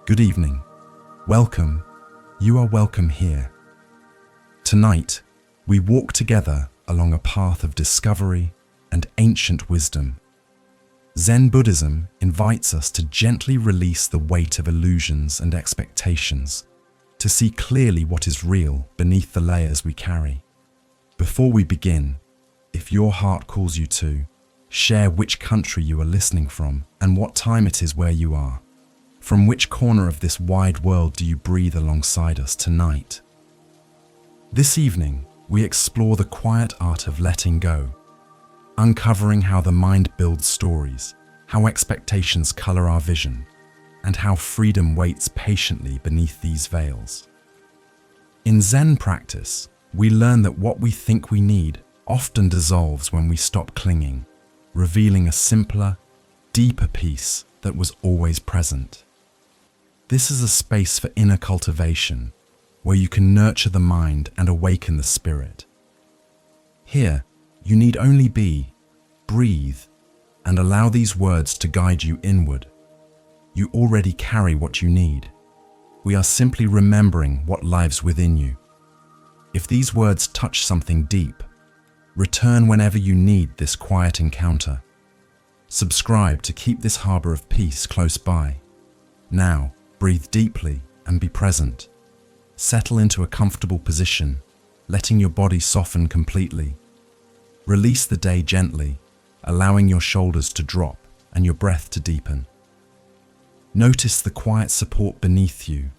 Good evening. Welcome. You are welcome here. Tonight, we walk together along a path of discovery and ancient wisdom. Zen Buddhism invites us to gently release the weight of illusions and expectations, to see clearly what is real beneath the layers we carry. Before we begin, if your heart calls you to, share which country you are listening from and what time it is where you are. From which corner of this wide world do you breathe alongside us tonight? This evening, we explore the quiet art of letting go, uncovering how the mind builds stories, how expectations color our vision, and how freedom waits patiently beneath these veils. In Zen practice, we learn that what we think we need often dissolves when we stop clinging, revealing a simpler, deeper peace that was always present. This is a space for inner cultivation, where you can nurture the mind and awaken the spirit. Here, you need only be, breathe, and allow these words to guide you inward. You already carry what you need. We are simply remembering what lives within you. If these words touch something deep, return whenever you need this quiet encounter. Subscribe to keep this harbor of peace close by. Now, breathe deeply and be present. Settle into a comfortable position, letting your body soften completely. Release the day gently, allowing your shoulders to drop and your breath to deepen. Notice the quiet support beneath you,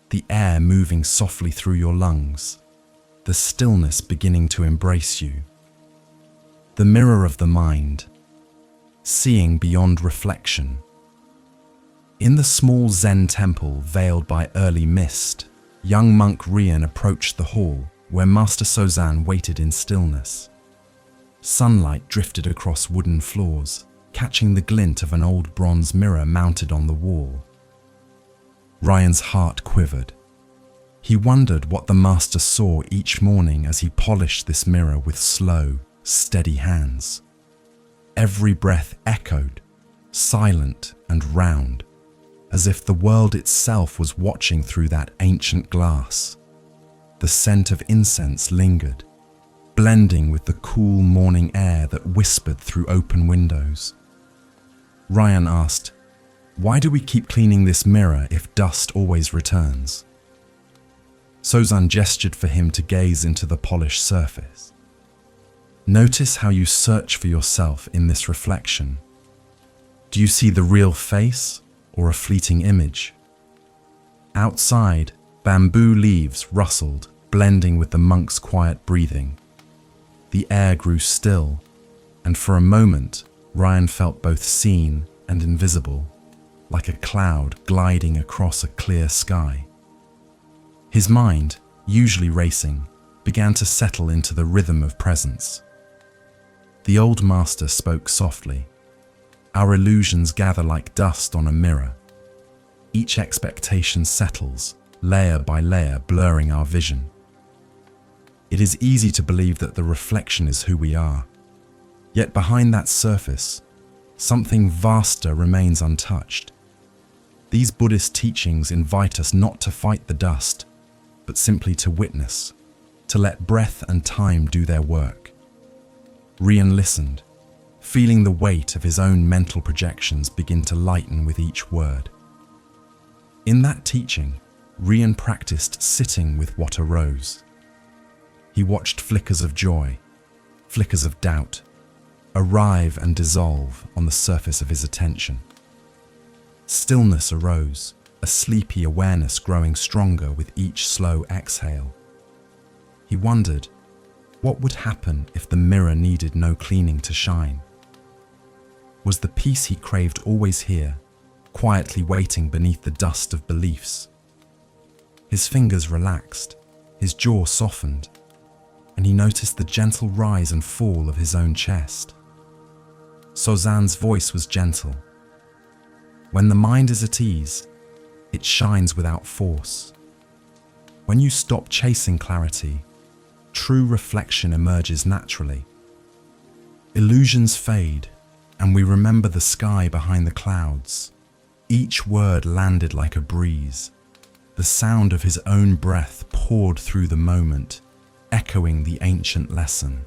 the air moving softly through your lungs, the stillness beginning to embrace you. The mirror of the mind, seeing beyond reflection. In the small Zen temple veiled by early mist, young monk Rian approached the hall where Master Sozan waited in stillness. Sunlight drifted across wooden floors, catching the glint of an old bronze mirror mounted on the wall. Ryan's heart quivered. He wondered what the master saw each morning as he polished this mirror with slow, steady hands. Every breath echoed, silent and round, as if the world itself was watching through that ancient glass. The scent of incense lingered, blending with the cool morning air that whispered through open windows. Ryan asked, "Why do we keep cleaning this mirror if dust always returns?" Sozan gestured for him to gaze into the polished surface. Notice how you search for yourself in this reflection. Do you see the real face or a fleeting image? Outside, bamboo leaves rustled, blending with the monk's quiet breathing. The air grew still, and for a moment, Ryan felt both seen and invisible, like a cloud gliding across a clear sky. His mind, usually racing, began to settle into the rhythm of presence. The old master spoke softly. Our illusions gather like dust on a mirror. Each expectation settles, layer by layer, blurring our vision. It is easy to believe that the reflection is who we are. Yet behind that surface, something vaster remains untouched. These Buddhist teachings invite us not to fight the dust, but simply to witness, to let breath and time do their work. Rian listened, feeling the weight of his own mental projections begin to lighten with each word. In that teaching, Rian practiced sitting with what arose. He watched flickers of joy, flickers of doubt, arrive and dissolve on the surface of his attention. Stillness arose, a sleepy awareness growing stronger with each slow exhale. He wondered, what would happen if the mirror needed no cleaning to shine? Was the peace he craved always here, quietly waiting beneath the dust of beliefs? His fingers relaxed, his jaw softened, and he noticed the gentle rise and fall of his own chest. Sozan's voice was gentle. When the mind is at ease, it shines without force. When you stop chasing clarity, true reflection emerges naturally. Illusions fade, and we remember the sky behind the clouds. Each word landed like a breeze. The sound of his own breath poured through the moment, echoing the ancient lesson.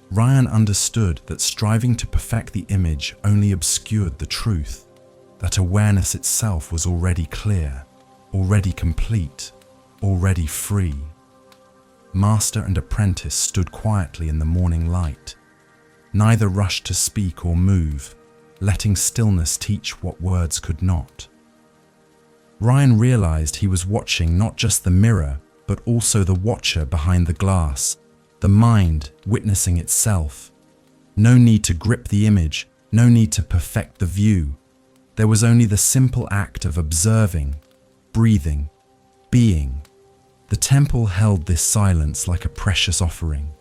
Ryan understood that striving to perfect the image only obscured the truth, that awareness itself was already clear, already complete, already free. Master and apprentice stood quietly in the morning light. Neither rushed to speak or move, letting stillness teach what words could not. Ryan realized he was watching not just the mirror, but also the watcher behind the glass, the mind witnessing itself. No need to grip the image, no need to perfect the view. There was only the simple act of observing, breathing, being. The temple held this silence like a precious offering,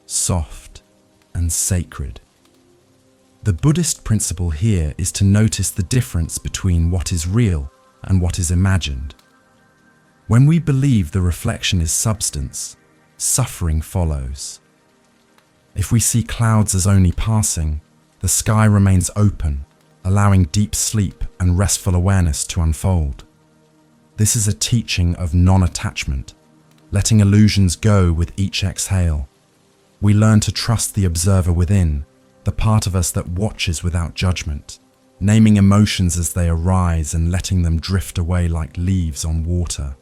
soft and sacred. The Buddhist principle here is to notice the difference between what is real and what is imagined. When we believe the reflection is substance, suffering follows. If we see clouds as only passing, the sky remains open, allowing deep sleep and restful awareness to unfold. This is a teaching of non-attachment, letting illusions go with each exhale. We learn to trust the observer within, the part of us that watches without judgment, naming emotions as they arise and letting them drift away like leaves on water.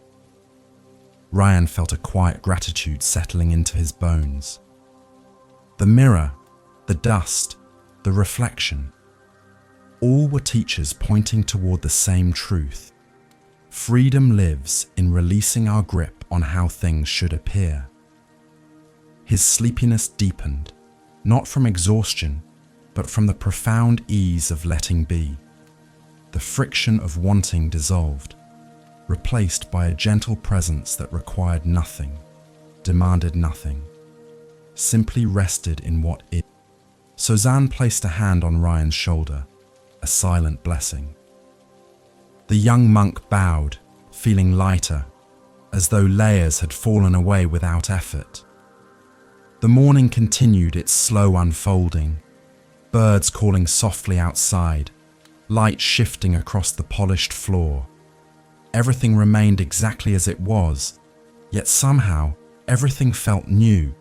Ryan felt a quiet gratitude settling into his bones. The mirror, the dust, the reflection, all were teachers pointing toward the same truth. Freedom lives in releasing our grip on how things should appear. His sleepiness deepened, not from exhaustion, but from the profound ease of letting be. The friction of wanting dissolved, replaced by a gentle presence that required nothing, demanded nothing, simply rested in what is. Suzanne placed a hand on Ryan's shoulder, a silent blessing. The young monk bowed, feeling lighter, as though layers had fallen away without effort. The morning continued its slow unfolding, birds calling softly outside, light shifting across the polished floor. Everything remained exactly as it was, yet somehow everything felt new,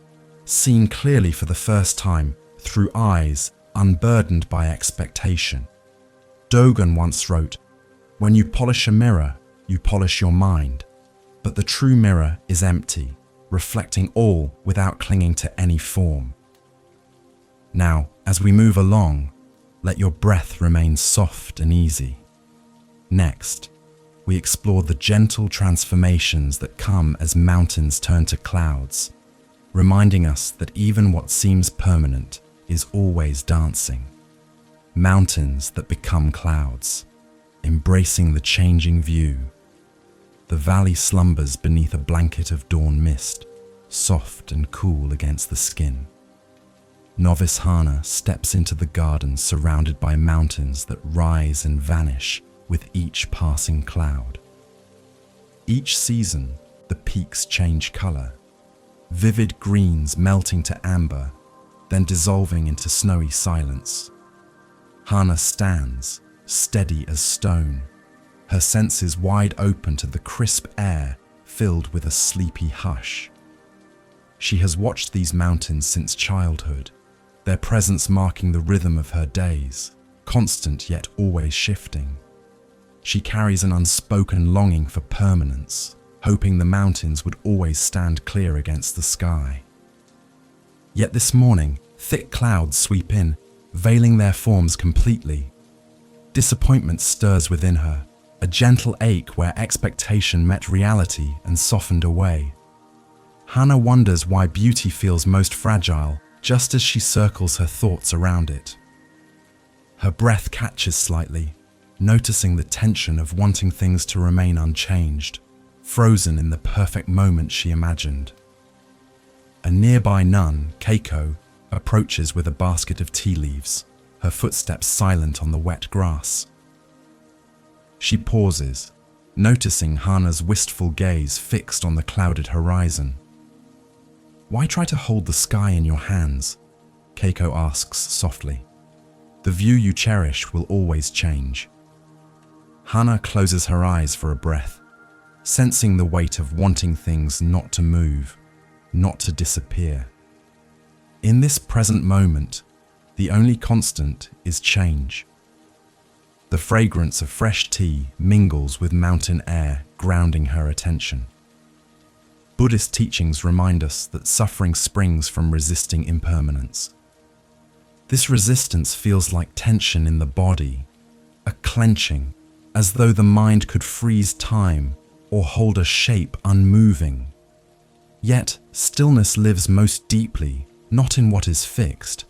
seen clearly for the first time through eyes unburdened by expectation. Dogen once wrote, "When you polish a mirror, you polish your mind, but the true mirror is empty, reflecting all without clinging to any form." Now, as we move along, let your breath remain soft and easy. Next, we explore the gentle transformations that come as mountains turn to clouds, reminding us that even what seems permanent is always dancing. Mountains that become clouds, embracing the changing view. The valley slumbers beneath a blanket of dawn mist, soft and cool against the skin. Novice Hana steps into the garden surrounded by mountains that rise and vanish with each passing cloud. Each season, the peaks change color, vivid greens melting to amber, then dissolving into snowy silence. Hana stands, steady as stone, her senses wide open to the crisp air filled with a sleepy hush. She has watched these mountains since childhood, their presence marking the rhythm of her days, constant yet always shifting. She carries an unspoken longing for permanence, hoping the mountains would always stand clear against the sky. Yet this morning, thick clouds sweep in, veiling their forms completely. Disappointment stirs within her, a gentle ache where expectation met reality and softened away. Hana wonders why beauty feels most fragile, just as she circles her thoughts around it. Her breath catches slightly, noticing the tension of wanting things to remain unchanged, frozen in the perfect moment she imagined. A nearby nun, Keiko, approaches with a basket of tea leaves, her footsteps silent on the wet grass. She pauses, noticing Hana's wistful gaze fixed on the clouded horizon. "Why try to hold the sky in your hands?" Keiko asks softly. "The view you cherish will always change." Hannah closes her eyes for a breath, sensing the weight of wanting things not to move, not to disappear. In this present moment, the only constant is change. The fragrance of fresh tea mingles with mountain air, grounding her attention. Buddhist teachings remind us that suffering springs from resisting impermanence. This resistance feels like tension in the body, a clenching, as though the mind could freeze time or hold a shape unmoving. Yet, stillness lives most deeply, not in what is fixed,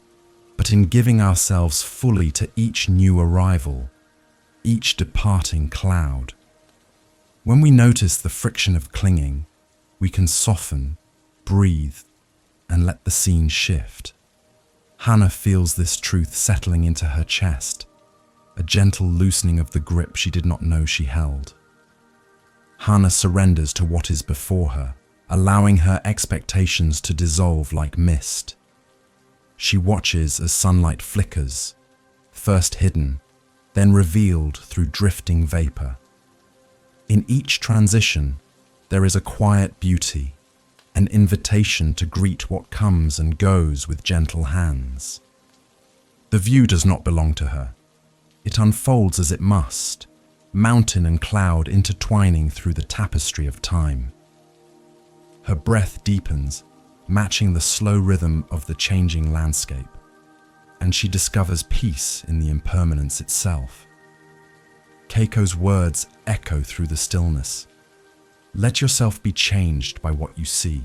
but in giving ourselves fully to each new arrival, each departing cloud. When we notice the friction of clinging, we can soften, breathe, and let the scene shift. Hannah feels this truth settling into her chest, a gentle loosening of the grip she did not know she held. Hannah surrenders to what is before her, allowing her expectations to dissolve like mist. She watches as sunlight flickers, first hidden, then revealed through drifting vapor. In each transition, there is a quiet beauty, an invitation to greet what comes and goes with gentle hands. The view does not belong to her. It unfolds as it must, mountain and cloud intertwining through the tapestry of time. Her breath deepens, matching the slow rhythm of the changing landscape, and she discovers peace in the impermanence itself. Keiko's words echo through the stillness. Let yourself be changed by what you see.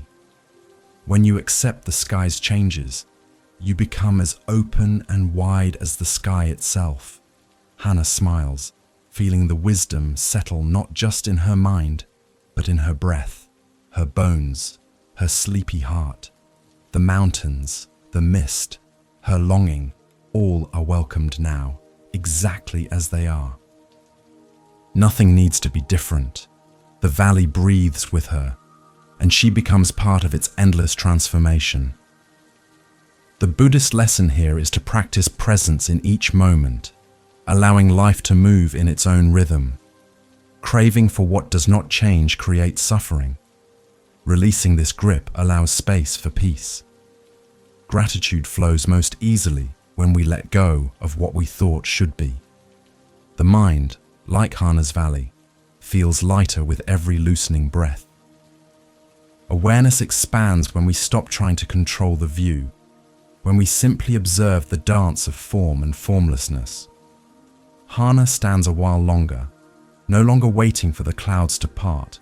When you accept the sky's changes, you become as open and wide as the sky itself. Hannah smiles, feeling the wisdom settle not just in her mind, but in her breath, her bones, her sleepy heart. The mountains, the mist, her longing, all are welcomed now, exactly as they are. Nothing needs to be different. The valley breathes with her, and she becomes part of its endless transformation. The Buddhist lesson here is to practice presence in each moment, allowing life to move in its own rhythm. Craving for what does not change creates suffering. Releasing this grip allows space for peace. Gratitude flows most easily when we let go of what we thought should be. The mind, like Hannah's valley, feels lighter with every loosening breath. Awareness expands when we stop trying to control the view, when we simply observe the dance of form and formlessness. Hannah stands a while longer, no longer waiting for the clouds to part.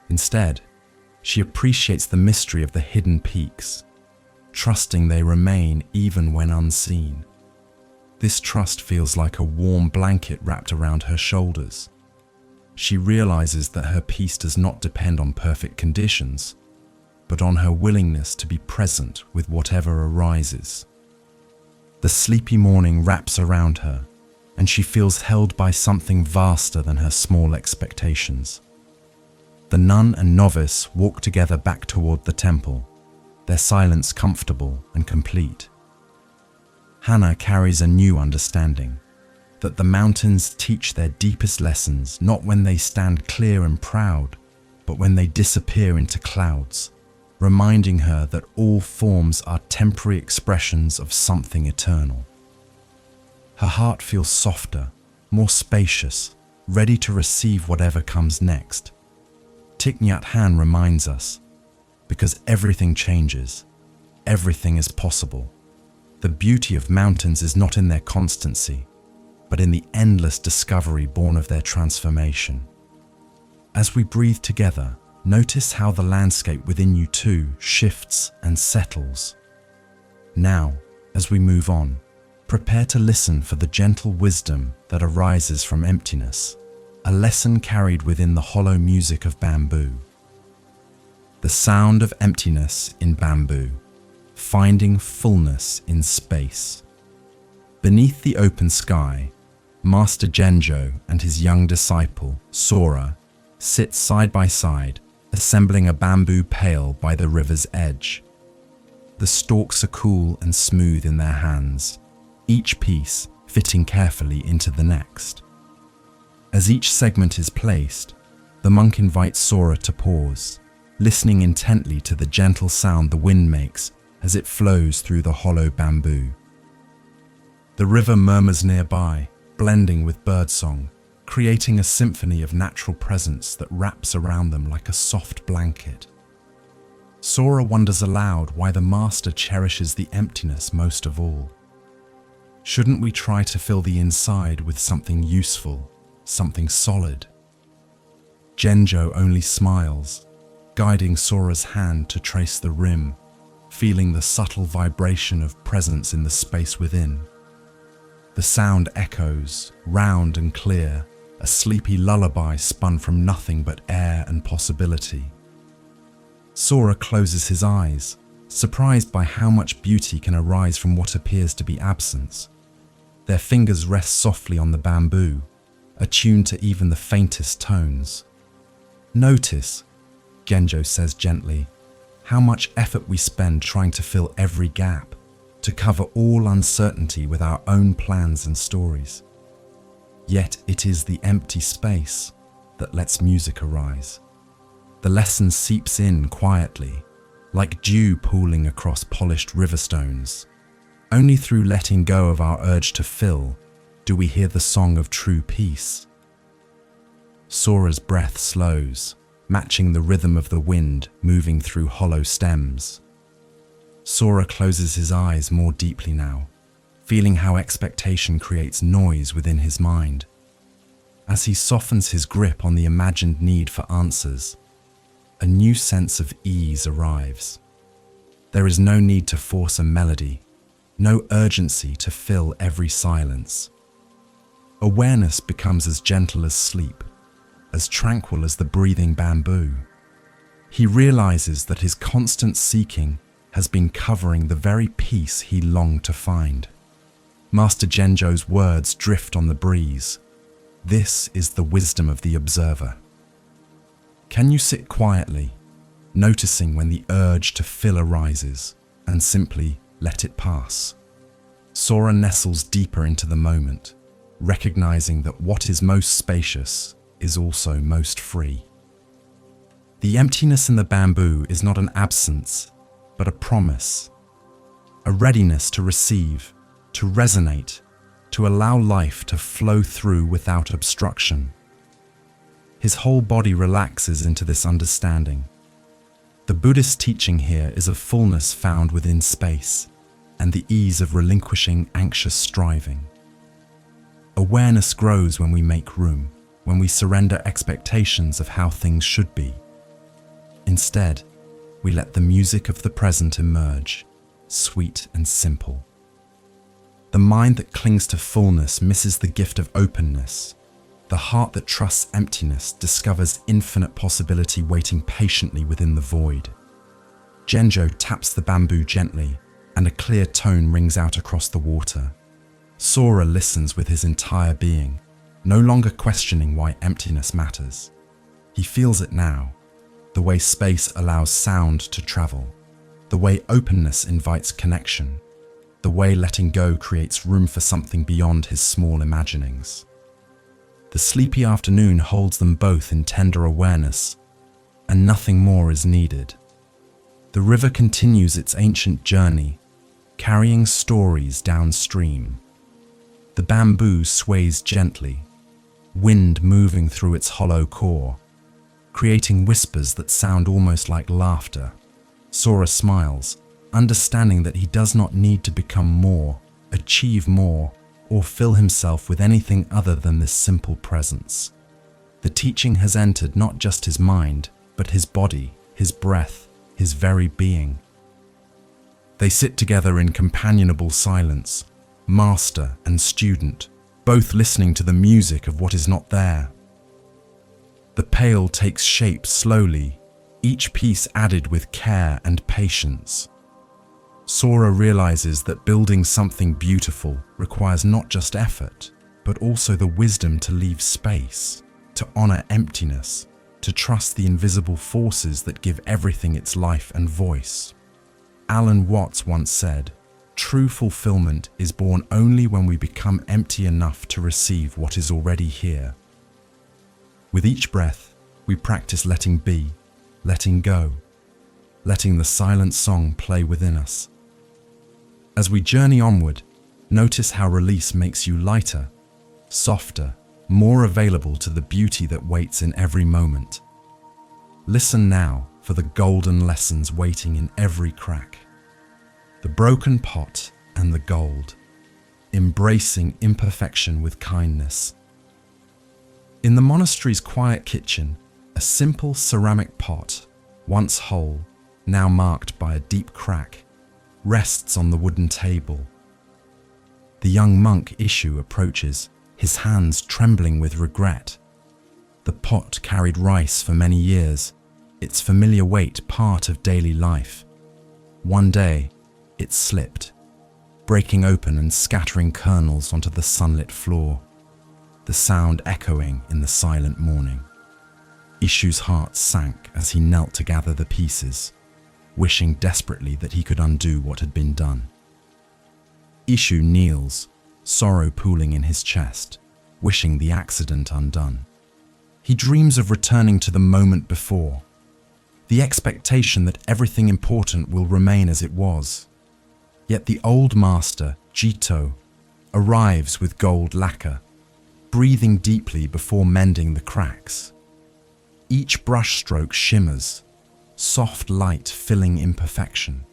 Instead, she appreciates the mystery of the hidden peaks, trusting they remain even when unseen. This trust feels like a warm blanket wrapped around her shoulders. She realizes that her peace does not depend on perfect conditions, but on her willingness to be present with whatever arises. The sleepy morning wraps around her, and she feels held by something vaster than her small expectations. The nun and novice walk together back toward the temple, their silence comfortable and complete. Hannah carries a new understanding, that the mountains teach their deepest lessons not when they stand clear and proud, but when they disappear into clouds, reminding her that all forms are temporary expressions of something eternal. Her heart feels softer, more spacious, ready to receive whatever comes next. Thich Nhat Hanh reminds us, because everything changes, everything is possible. The beauty of mountains is not in their constancy, but in the endless discovery born of their transformation. As we breathe together, notice how the landscape within you too shifts and settles. Now, as we move on, prepare to listen for the gentle wisdom that arises from emptiness, a lesson carried within the hollow music of bamboo. The sound of emptiness in bamboo, finding fullness in space. Beneath the open sky, Master Genjo and his young disciple, Sora, sit side by side, assembling a bamboo pail by the river's edge. The stalks are cool and smooth in their hands, each piece fitting carefully into the next. As each segment is placed, the monk invites Sora to pause, listening intently to the gentle sound the wind makes as it flows through the hollow bamboo. The river murmurs nearby, blending with birdsong, creating a symphony of natural presence that wraps around them like a soft blanket. Sora wonders aloud why the master cherishes the emptiness most of all. Shouldn't we try to fill the inside with something useful, something solid? Genjo only smiles, guiding Sora's hand to trace the rim, feeling the subtle vibration of presence in the space within. The sound echoes, round and clear, a sleepy lullaby spun from nothing but air and possibility. Sora closes his eyes, surprised by how much beauty can arise from what appears to be absence. Their fingers rest softly on the bamboo, attuned to even the faintest tones. Notice, Genjo says gently, how much effort we spend trying to fill every gap, to cover all uncertainty with our own plans and stories. Yet it is the empty space that lets music arise. The lesson seeps in quietly, like dew pooling across polished river stones. Only through letting go of our urge to fill do we hear the song of true peace. Sora's breath slows, matching the rhythm of the wind moving through hollow stems. Sora closes his eyes more deeply now, feeling how expectation creates noise within his mind. As he softens his grip on the imagined need for answers, a new sense of ease arrives. There is no need to force a melody, no urgency to fill every silence. Awareness becomes as gentle as sleep, as tranquil as the breathing bamboo. He realizes that his constant seeking has been covering the very peace he longed to find. Master Genjo's words drift on the breeze. This is the wisdom of the observer. Can you sit quietly, noticing when the urge to fill arises, and simply let it pass? Sora nestles deeper into the moment, recognizing that what is most spacious is also most free. The emptiness in the bamboo is not an absence, but a promise, a readiness to receive, to resonate, to allow life to flow through without obstruction. His whole body relaxes into this understanding. The Buddhist teaching here is a fullness found within space and the ease of relinquishing anxious striving. Awareness grows when we make room, when we surrender expectations of how things should be. Instead, we let the music of the present emerge, sweet and simple. The mind that clings to fullness misses the gift of openness. The heart that trusts emptiness discovers infinite possibility waiting patiently within the void. Genjo taps the bamboo gently, and a clear tone rings out across the water. Sora listens with his entire being, no longer questioning why emptiness matters. He feels it now, the way space allows sound to travel, the way openness invites connection, the way letting go creates room for something beyond his small imaginings. The sleepy afternoon holds them both in tender awareness, and nothing more is needed. The river continues its ancient journey, carrying stories downstream. The bamboo sways gently, wind moving through its hollow core, creating whispers that sound almost like laughter. Sora smiles, understanding that he does not need to become more, achieve more, or fill himself with anything other than this simple presence. The teaching has entered not just his mind, but his body, his breath, his very being. They sit together in companionable silence, master and student, both listening to the music of what is not there. The pail takes shape slowly, each piece added with care and patience. Sora realizes that building something beautiful requires not just effort, but also the wisdom to leave space, to honor emptiness, to trust the invisible forces that give everything its life and voice. Alan Watts once said, "True fulfillment is born only when we become empty enough to receive what is already here." With each breath, we practice letting be, letting go, letting the silent song play within us. As we journey onward, notice how release makes you lighter, softer, more available to the beauty that waits in every moment. Listen now for the golden lessons waiting in every crack. The broken pot and the gold, embracing imperfection with kindness. In the monastery's quiet kitchen, a simple ceramic pot, once whole, now marked by a deep crack, rests on the wooden table. The young monk Ishu approaches, his hands trembling with regret. The pot carried rice for many years, its familiar weight part of daily life. One day, it slipped, breaking open and scattering kernels onto the sunlit floor, the sound echoing in the silent morning. Ishu's heart sank as he knelt to gather the pieces, wishing desperately that he could undo what had been done. Ishu kneels, sorrow pooling in his chest, wishing the accident undone. He dreams of returning to the moment before, the expectation that everything important will remain as it was. Yet the old master, Jito, arrives with gold lacquer, breathing deeply before mending the cracks. Each brushstroke shimmers, soft light filling imperfection,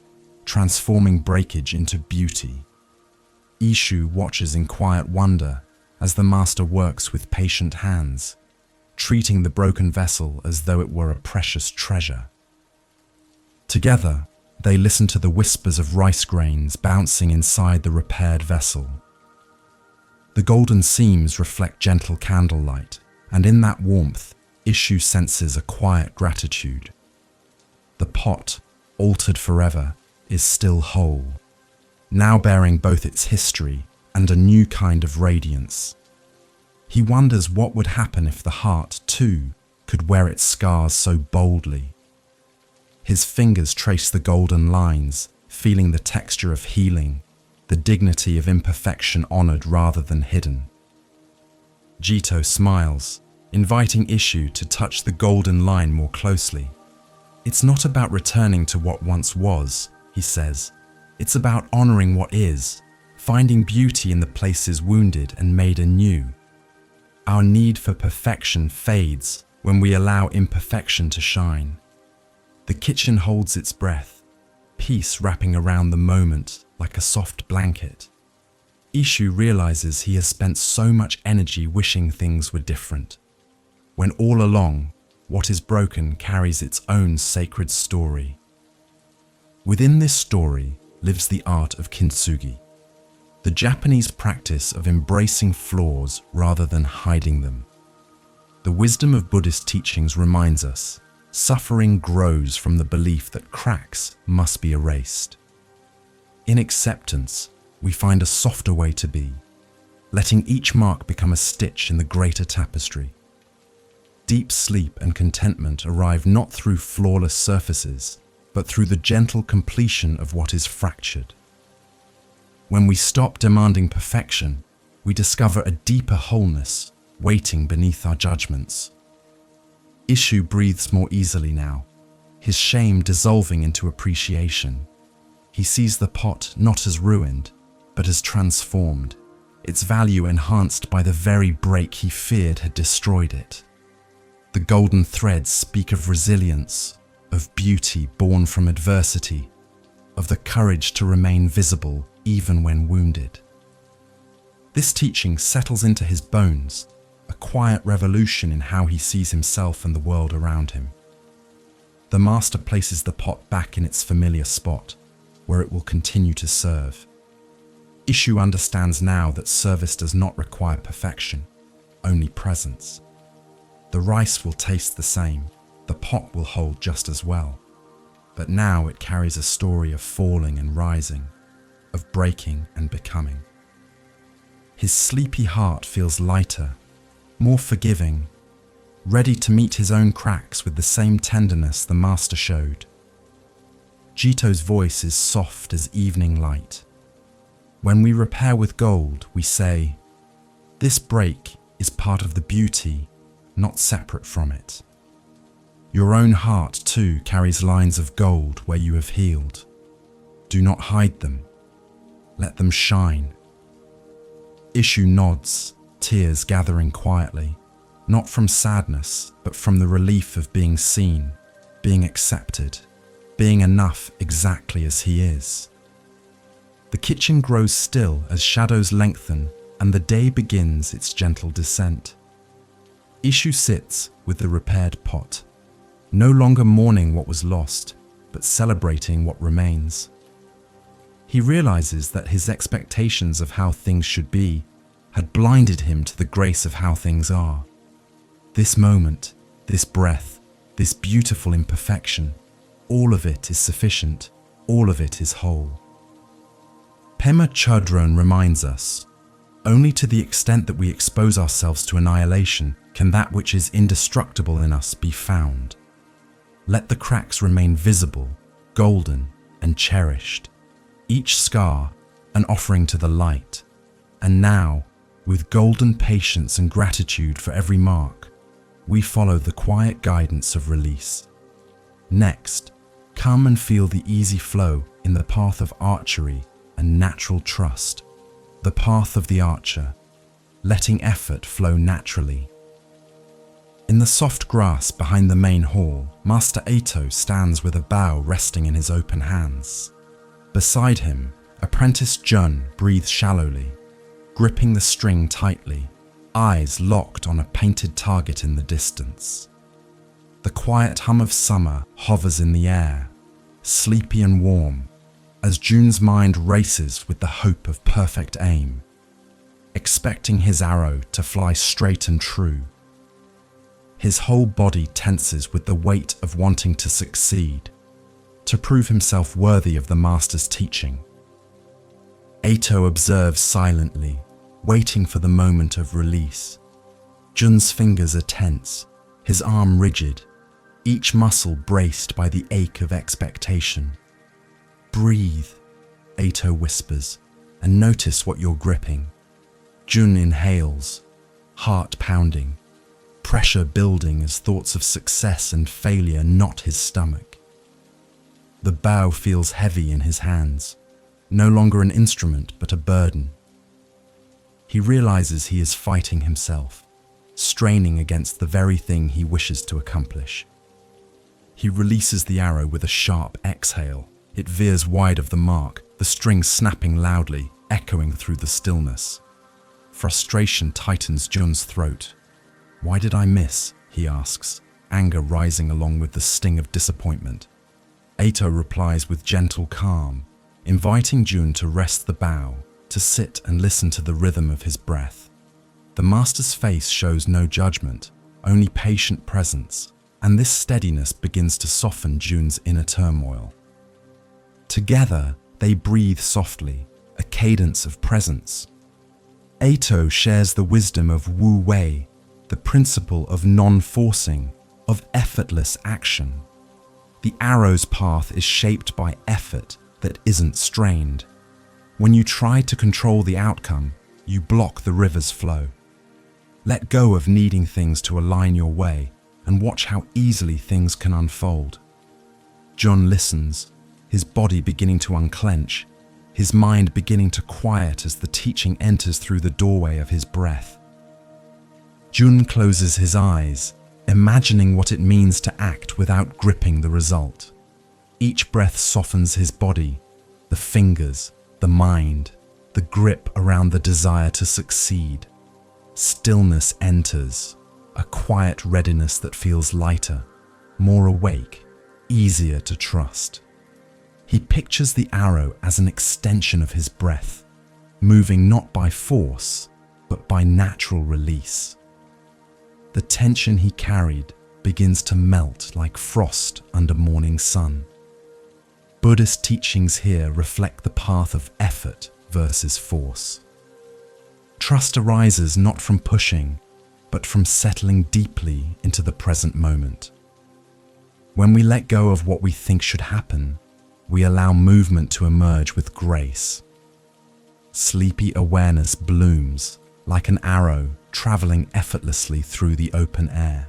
transforming breakage into beauty. Ishu watches in quiet wonder as the master works with patient hands, treating the broken vessel as though it were a precious treasure. Together, they listen to the whispers of rice grains bouncing inside the repaired vessel. The golden seams reflect gentle candlelight, and in that warmth, Ishu senses a quiet gratitude. The pot, altered forever, is still whole, now bearing both its history and a new kind of radiance. He wonders what would happen if the heart, too, could wear its scars so boldly. His fingers trace the golden lines, feeling the texture of healing, the dignity of imperfection honored rather than hidden. Jito smiles, inviting Ishu to touch the golden line more closely. It's not about returning to what once was, he says. It's about honoring what is, finding beauty in the places wounded and made anew. Our need for perfection fades when we allow imperfection to shine. The kitchen holds its breath, peace wrapping around the moment like a soft blanket. Ishu realizes he has spent so much energy wishing things were different, when all along, what is broken carries its own sacred story. Within this story lives the art of kintsugi, the Japanese practice of embracing flaws rather than hiding them. The wisdom of Buddhist teachings reminds us, suffering grows from the belief that cracks must be erased. In acceptance, we find a softer way to be, letting each mark become a stitch in the greater tapestry. Deep sleep and contentment arrive not through flawless surfaces, but through the gentle completion of what is fractured. When we stop demanding perfection, we discover a deeper wholeness waiting beneath our judgments. Ishu breathes more easily now, his shame dissolving into appreciation. He sees the pot not as ruined, but as transformed, its value enhanced by the very break he feared had destroyed it. The golden threads speak of resilience, of beauty born from adversity, of the courage to remain visible even when wounded. This teaching settles into his bones, a quiet revolution in how he sees himself and the world around him. The master places the pot back in its familiar spot, where it will continue to serve. Ishu understands now that service does not require perfection, only presence. The rice will taste the same, the pot will hold just as well, but now it carries a story of falling and rising, of breaking and becoming. His sleepy heart feels lighter, more forgiving, ready to meet his own cracks with the same tenderness the master showed. Jito's voice is soft as evening light. When we repair with gold, we say, "This break is part of the beauty, not separate from it. Your own heart, too, carries lines of gold where you have healed. Do not hide them. Let them shine. Ishu nods, tears gathering quietly, not from sadness, but from the relief of being seen, being accepted, being enough exactly as he is. The kitchen grows still as shadows lengthen and the day begins its gentle descent. Ishu sits with the repaired pot, no longer mourning what was lost, but celebrating what remains. He realizes that his expectations of how things should be had blinded him to the grace of how things are. This moment, this breath, this beautiful imperfection, all of it is sufficient, all of it is whole. Pema Chodron reminds us, only to the extent that we expose ourselves to annihilation can that which is indestructible in us be found. Let the cracks remain visible, golden, and cherished, each scar an offering to the light. And now, with golden patience and gratitude for every mark, we follow the quiet guidance of release. Next, come and feel the easy flow in the path of archery and natural trust, the path of the archer, letting effort flow naturally. In the soft grass behind the main hall, Master Ato stands with a bow resting in his open hands. Beside him, Apprentice Jun breathes shallowly, gripping the string tightly, eyes locked on a painted target in the distance. The quiet hum of summer hovers in the air, sleepy and warm, as Jun's mind races with the hope of perfect aim, expecting his arrow to fly straight and true. His whole body tenses with the weight of wanting to succeed, to prove himself worthy of the master's teaching. Ato observes silently, waiting for the moment of release. Jun's fingers are tense, his arm rigid, each muscle braced by the ache of expectation. Breathe, Ato whispers, and notice what you're gripping. Jun inhales, heart pounding, pressure building as thoughts of success and failure knot his stomach. The bow feels heavy in his hands, no longer an instrument but a burden. He realizes he is fighting himself, straining against the very thing he wishes to accomplish. He releases the arrow with a sharp exhale. It veers wide of the mark, the string snapping loudly, echoing through the stillness. Frustration tightens Jun's throat. "Why did I miss?" he asks, anger rising along with the sting of disappointment. Ato replies with gentle calm, inviting Jun to rest the bow, to sit and listen to the rhythm of his breath. The master's face shows no judgment, only patient presence, and this steadiness begins to soften Jun's inner turmoil. Together, they breathe softly, a cadence of presence. Ato shares the wisdom of Wu Wei, the principle of non-forcing, of effortless action. The arrow's path is shaped by effort that isn't strained. When you try to control the outcome, you block the river's flow. Let go of needing things to align your way and watch how easily things can unfold. Jun listens, his body beginning to unclench, his mind beginning to quiet as the teaching enters through the doorway of his breath. Jun closes his eyes, imagining what it means to act without gripping the result. Each breath softens his body, the fingers, the mind, the grip around the desire to succeed. Stillness enters, a quiet readiness that feels lighter, more awake, easier to trust. He pictures the arrow as an extension of his breath, moving not by force, but by natural release. The tension he carried begins to melt like frost under morning sun. Buddhist teachings here reflect the path of effort versus force. Trust arises not from pushing, but from settling deeply into the present moment. When we let go of what we think should happen, we allow movement to emerge with grace. Sleepy awareness blooms like an arrow traveling effortlessly through the open air.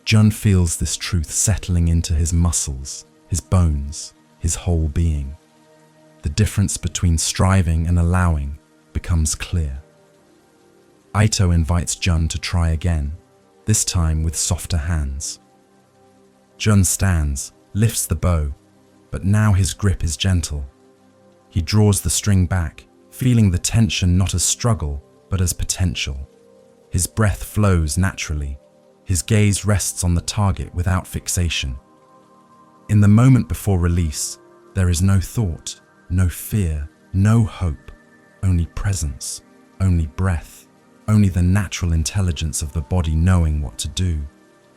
Jun feels this truth settling into his muscles, his bones, his whole being. The difference between striving and allowing becomes clear. Aito invites Jun to try again, this time with softer hands. Jun stands, lifts the bow, but now his grip is gentle. He draws the string back, feeling the tension not as struggle, but as potential. His breath flows naturally. His gaze rests on the target without fixation. In the moment before release, there is no thought, no fear, no hope, only presence, only breath, only the natural intelligence of the body knowing what to do.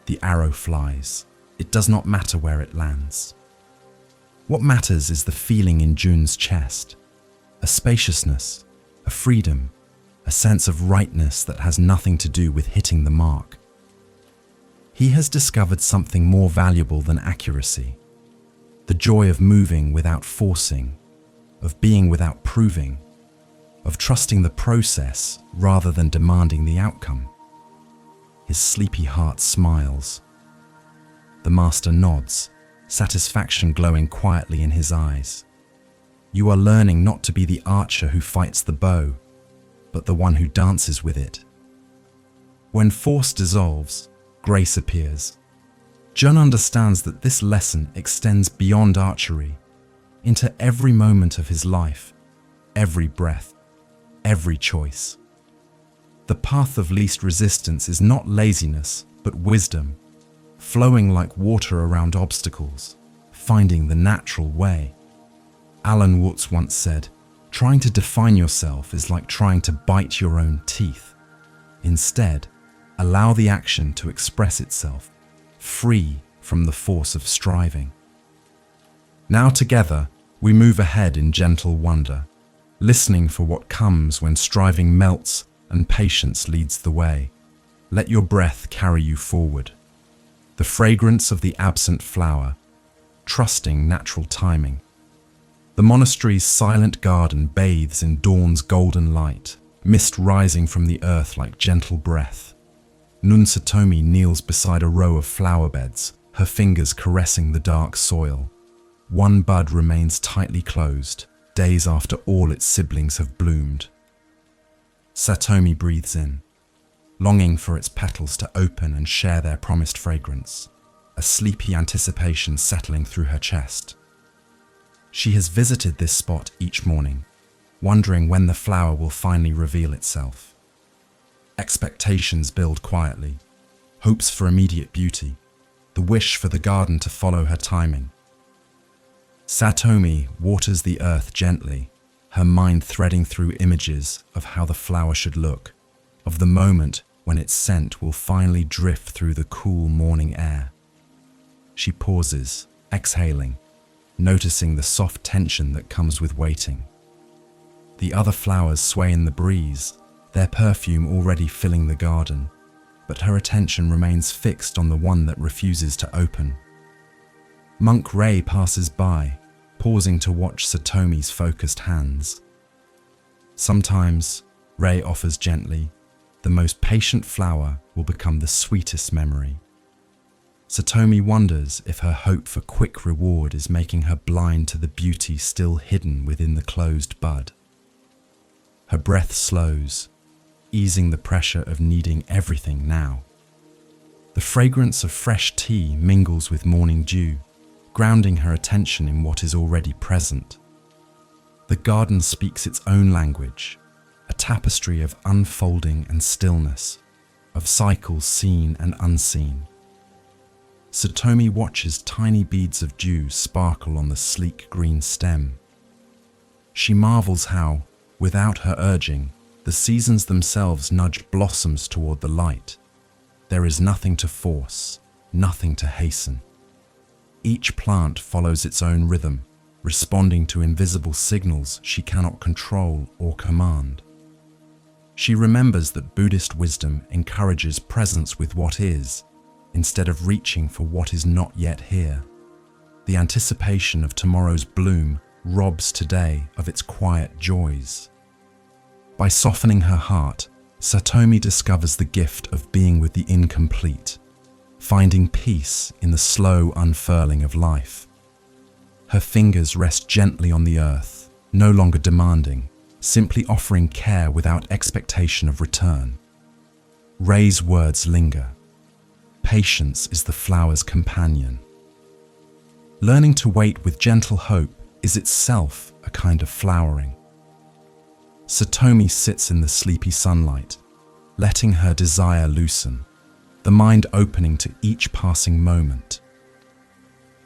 The arrow flies. It does not matter where it lands. What matters is the feeling in Jun's chest, a spaciousness, a freedom, a sense of rightness that has nothing to do with hitting the mark. He has discovered something more valuable than accuracy, the joy of moving without forcing, of being without proving, of trusting the process rather than demanding the outcome. His sleepy heart smiles. The master nods, satisfaction glowing quietly in his eyes. You are learning not to be the archer who fights the bow, but the one who dances with it. When force dissolves, grace appears. Jun understands that this lesson extends beyond archery, into every moment of his life, every breath, every choice. The path of least resistance is not laziness, but wisdom, flowing like water around obstacles, finding the natural way. Alan Watts once said, "Trying to define yourself is like trying to bite your own teeth. Instead, allow the action to express itself, free from the force of striving." Now together, we move ahead in gentle wonder, listening for what comes when striving melts and patience leads the way. Let your breath carry you forward. The fragrance of the absent flower, trusting natural timing. The monastery's silent garden bathes in dawn's golden light, mist rising from the earth like gentle breath. Nun Satomi kneels beside a row of flower beds, her fingers caressing the dark soil. One bud remains tightly closed, days after all its siblings have bloomed. Satomi breathes in, longing for its petals to open and share their promised fragrance, a sleepy anticipation settling through her chest. She has visited this spot each morning, wondering when the flower will finally reveal itself. Expectations build quietly, hopes for immediate beauty, the wish for the garden to follow her timing. Satomi waters the earth gently, her mind threading through images of how the flower should look, of the moment when its scent will finally drift through the cool morning air. She pauses, exhaling, noticing the soft tension that comes with waiting. The other flowers sway in the breeze, their perfume already filling the garden, but her attention remains fixed on the one that refuses to open. Monk Ray passes by, pausing to watch Satomi's focused hands. Sometimes, Ray offers gently, the most patient flower will become the sweetest memory. Satomi wonders if her hope for quick reward is making her blind to the beauty still hidden within the closed bud. Her breath slows, easing the pressure of needing everything now. The fragrance of fresh tea mingles with morning dew, grounding her attention in what is already present. The garden speaks its own language, a tapestry of unfolding and stillness, of cycles seen and unseen. Satomi watches tiny beads of dew sparkle on the sleek green stem. She marvels how, without her urging, the seasons themselves nudge blossoms toward the light. There is nothing to force, nothing to hasten. Each plant follows its own rhythm, responding to invisible signals she cannot control or command. She remembers that Buddhist wisdom encourages presence with what is, instead of reaching for what is not yet here. The anticipation of tomorrow's bloom robs today of its quiet joys. By softening her heart, Satomi discovers the gift of being with the incomplete, finding peace in the slow unfurling of life. Her fingers rest gently on the earth, no longer demanding, simply offering care without expectation of return. Rei's words linger. Patience is the flower's companion. Learning to wait with gentle hope is itself a kind of flowering. Satomi sits in the sleepy sunlight, letting her desire loosen, the mind opening to each passing moment.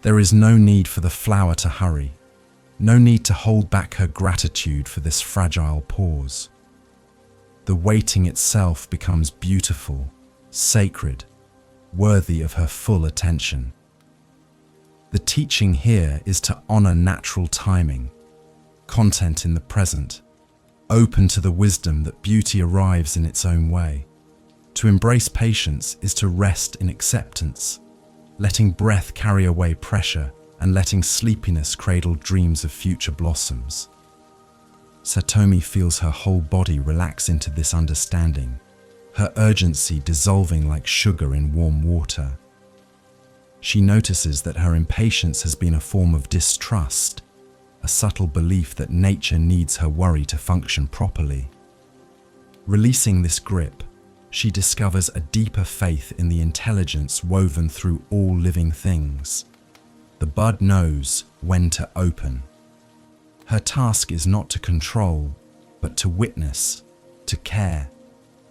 There is no need for the flower to hurry, no need to hold back her gratitude for this fragile pause. The waiting itself becomes beautiful, sacred, worthy of her full attention. The teaching here is to honor natural timing, content in the present, open to the wisdom that beauty arrives in its own way. To embrace patience is to rest in acceptance, letting breath carry away pressure and letting sleepiness cradle dreams of future blossoms. Satomi feels her whole body relax into this understanding, her urgency dissolving like sugar in warm water. She notices that her impatience has been a form of distrust, a subtle belief that nature needs her worry to function properly. Releasing this grip, she discovers a deeper faith in the intelligence woven through all living things. The bud knows when to open. Her task is not to control, but to witness, to care,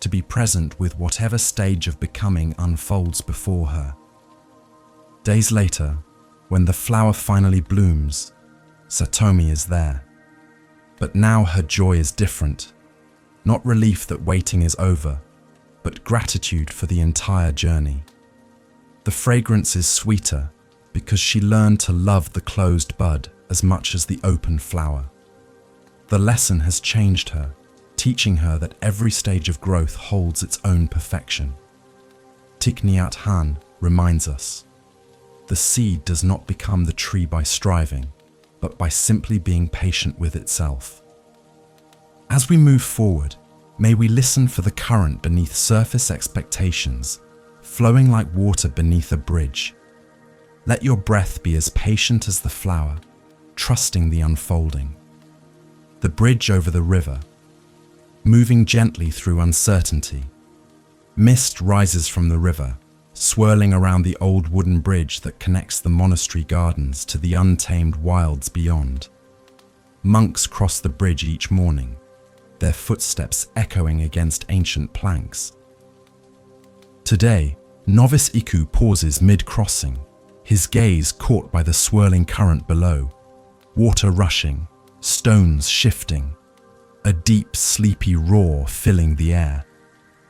to be present with whatever stage of becoming unfolds before her. Days later, when the flower finally blooms, Satomi is there. But now her joy is different. Not relief that waiting is over, but gratitude for the entire journey. The fragrance is sweeter because she learned to love the closed bud as much as the open flower. The lesson has changed her, teaching her that every stage of growth holds its own perfection. Thich Nhat Hanh reminds us, the seed does not become the tree by striving, but by simply being patient with itself. As we move forward, may we listen for the current beneath surface expectations, flowing like water beneath a bridge. Let your breath be as patient as the flower, trusting the unfolding. The bridge over the river, moving gently through uncertainty. Mist rises from the river, swirling around the old wooden bridge that connects the monastery gardens to the untamed wilds beyond. Monks cross the bridge each morning, their footsteps echoing against ancient planks. Today, novice Iku pauses mid-crossing, his gaze caught by the swirling current below, water rushing, stones shifting, a deep, sleepy roar filling the air.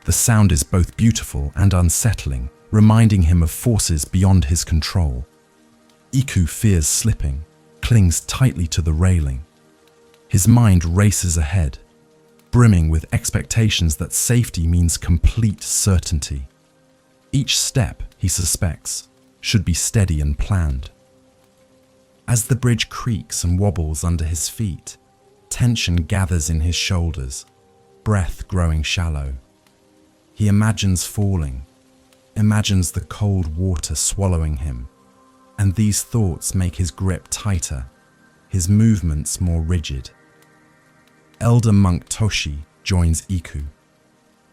The sound is both beautiful and unsettling, reminding him of forces beyond his control. Iku fears slipping, clings tightly to the railing. His mind races ahead, brimming with expectations that safety means complete certainty. Each step, he suspects, should be steady and planned. As the bridge creaks and wobbles under his feet, tension gathers in his shoulders, breath growing shallow. He imagines falling, imagines the cold water swallowing him, and these thoughts make his grip tighter, his movements more rigid. Elder monk Toshi joins Iku,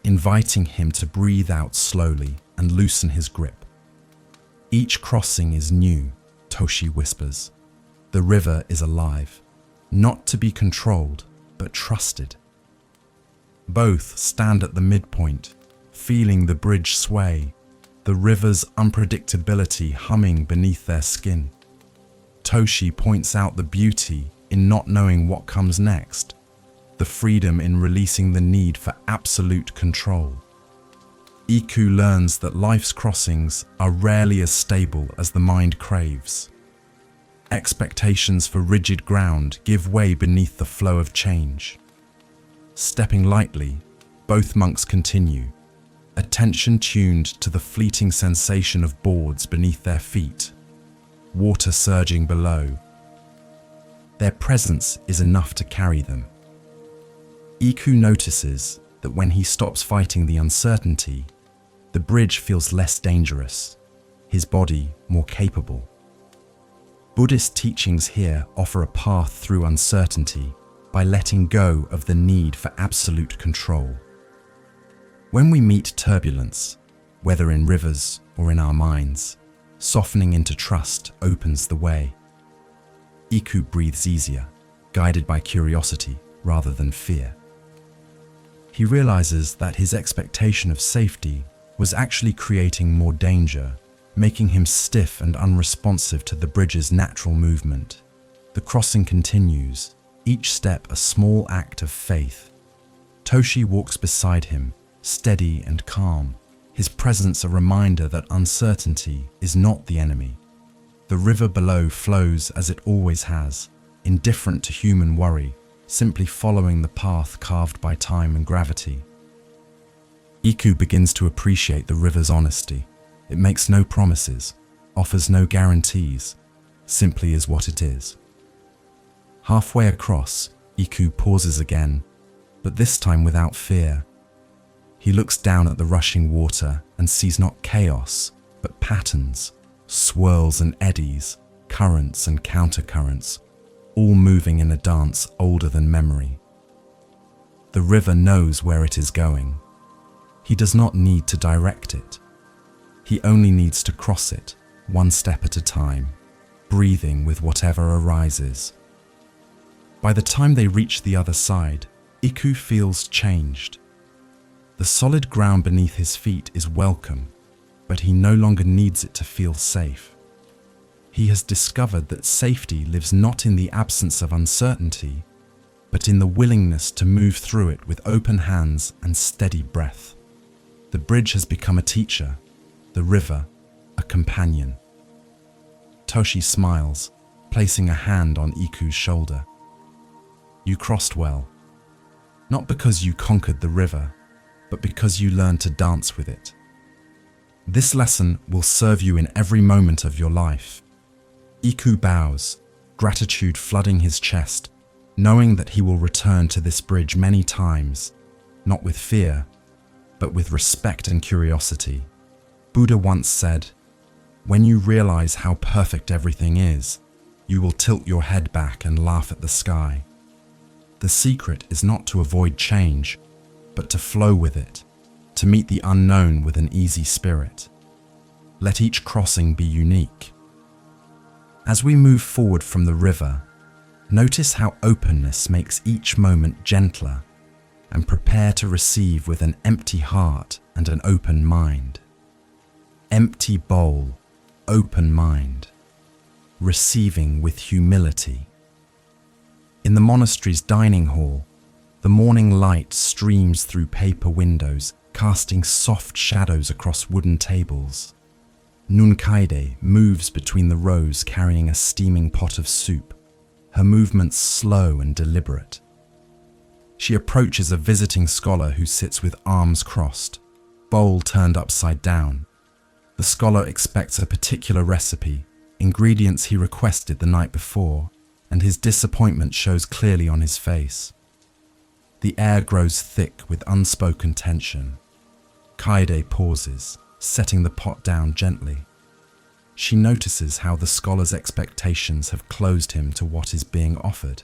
inviting him to breathe out slowly and loosen his grip. Each crossing is new, Toshi whispers. The river is alive, not to be controlled, but trusted. Both stand at the midpoint, feeling the bridge sway, the river's unpredictability humming beneath their skin. Toshi points out the beauty in not knowing what comes next, the freedom in releasing the need for absolute control. Iku learns that life's crossings are rarely as stable as the mind craves. Expectations for rigid ground give way beneath the flow of change. Stepping lightly, both monks continue, attention tuned to the fleeting sensation of boards beneath their feet, water surging below. Their presence is enough to carry them. Iku notices that when he stops fighting the uncertainty, the bridge feels less dangerous, his body more capable. Buddhist teachings here offer a path through uncertainty by letting go of the need for absolute control. When we meet turbulence, whether in rivers or in our minds, softening into trust opens the way. Iku breathes easier, guided by curiosity rather than fear. He realizes that his expectation of safety was actually creating more danger, making him stiff and unresponsive to the bridge's natural movement. The crossing continues, each step a small act of faith. Toshi walks beside him, steady and calm, his presence a reminder that uncertainty is not the enemy. The river below flows as it always has, indifferent to human worry, simply following the path carved by time and gravity. Iku begins to appreciate the river's honesty. It makes no promises, offers no guarantees, simply is what it is. Halfway across, Iku pauses again, but this time without fear. He looks down at the rushing water and sees not chaos, but patterns, swirls and eddies, currents and countercurrents, all moving in a dance older than memory. The river knows where it is going. He does not need to direct it. He only needs to cross it, one step at a time, breathing with whatever arises. By the time they reach the other side, Iku feels changed. The solid ground beneath his feet is welcome, but he no longer needs it to feel safe. He has discovered that safety lives not in the absence of uncertainty, but in the willingness to move through it with open hands and steady breath. The bridge has become a teacher, the river a companion. Toshi smiles, placing a hand on Iku's shoulder. You crossed well, not because you conquered the river, but because you learned to dance with it. This lesson will serve you in every moment of your life. Iku bows, gratitude flooding his chest, knowing that he will return to this bridge many times, not with fear, but with respect and curiosity. Buddha once said, "When you realize how perfect everything is, you will tilt your head back and laugh at the sky." The secret is not to avoid change, but to flow with it, to meet the unknown with an easy spirit. Let each crossing be unique. As we move forward from the river, notice how openness makes each moment gentler, and prepare to receive with an empty heart and an open mind. Empty bowl, open mind, receiving with humility. In the monastery's dining hall, the morning light streams through paper windows, casting soft shadows across wooden tables. Nunkaide moves between the rows carrying a steaming pot of soup, her movements slow and deliberate. She approaches a visiting scholar who sits with arms crossed, bowl turned upside down. The scholar expects a particular recipe, ingredients he requested the night before, and his disappointment shows clearly on his face. The air grows thick with unspoken tension. Kaide pauses, setting the pot down gently. She notices how the scholar's expectations have closed him to what is being offered.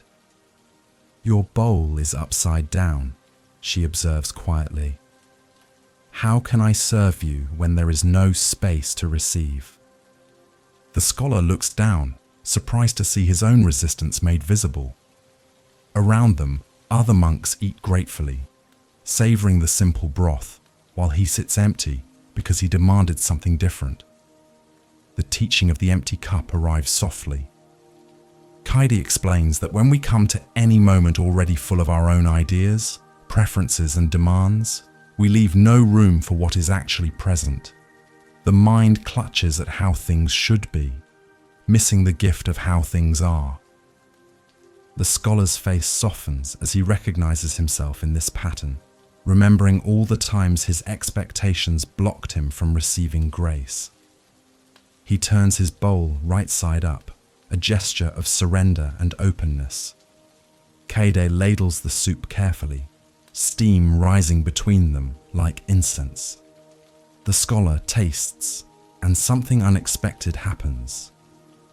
"Your bowl is upside down," she observes quietly. "How can I serve you when there is no space to receive?" The scholar looks down, surprised to see his own resistance made visible. Around them, other monks eat gratefully, savoring the simple broth, while he sits empty because he demanded something different. The teaching of the empty cup arrives softly. Kaide explains that when we come to any moment already full of our own ideas, preferences and demands, we leave no room for what is actually present. The mind clutches at how things should be, missing the gift of how things are. The scholar's face softens as he recognizes himself in this pattern, remembering all the times his expectations blocked him from receiving grace. He turns his bowl right side up, a gesture of surrender and openness. Kaide ladles the soup carefully, steam rising between them like incense. The scholar tastes, and something unexpected happens.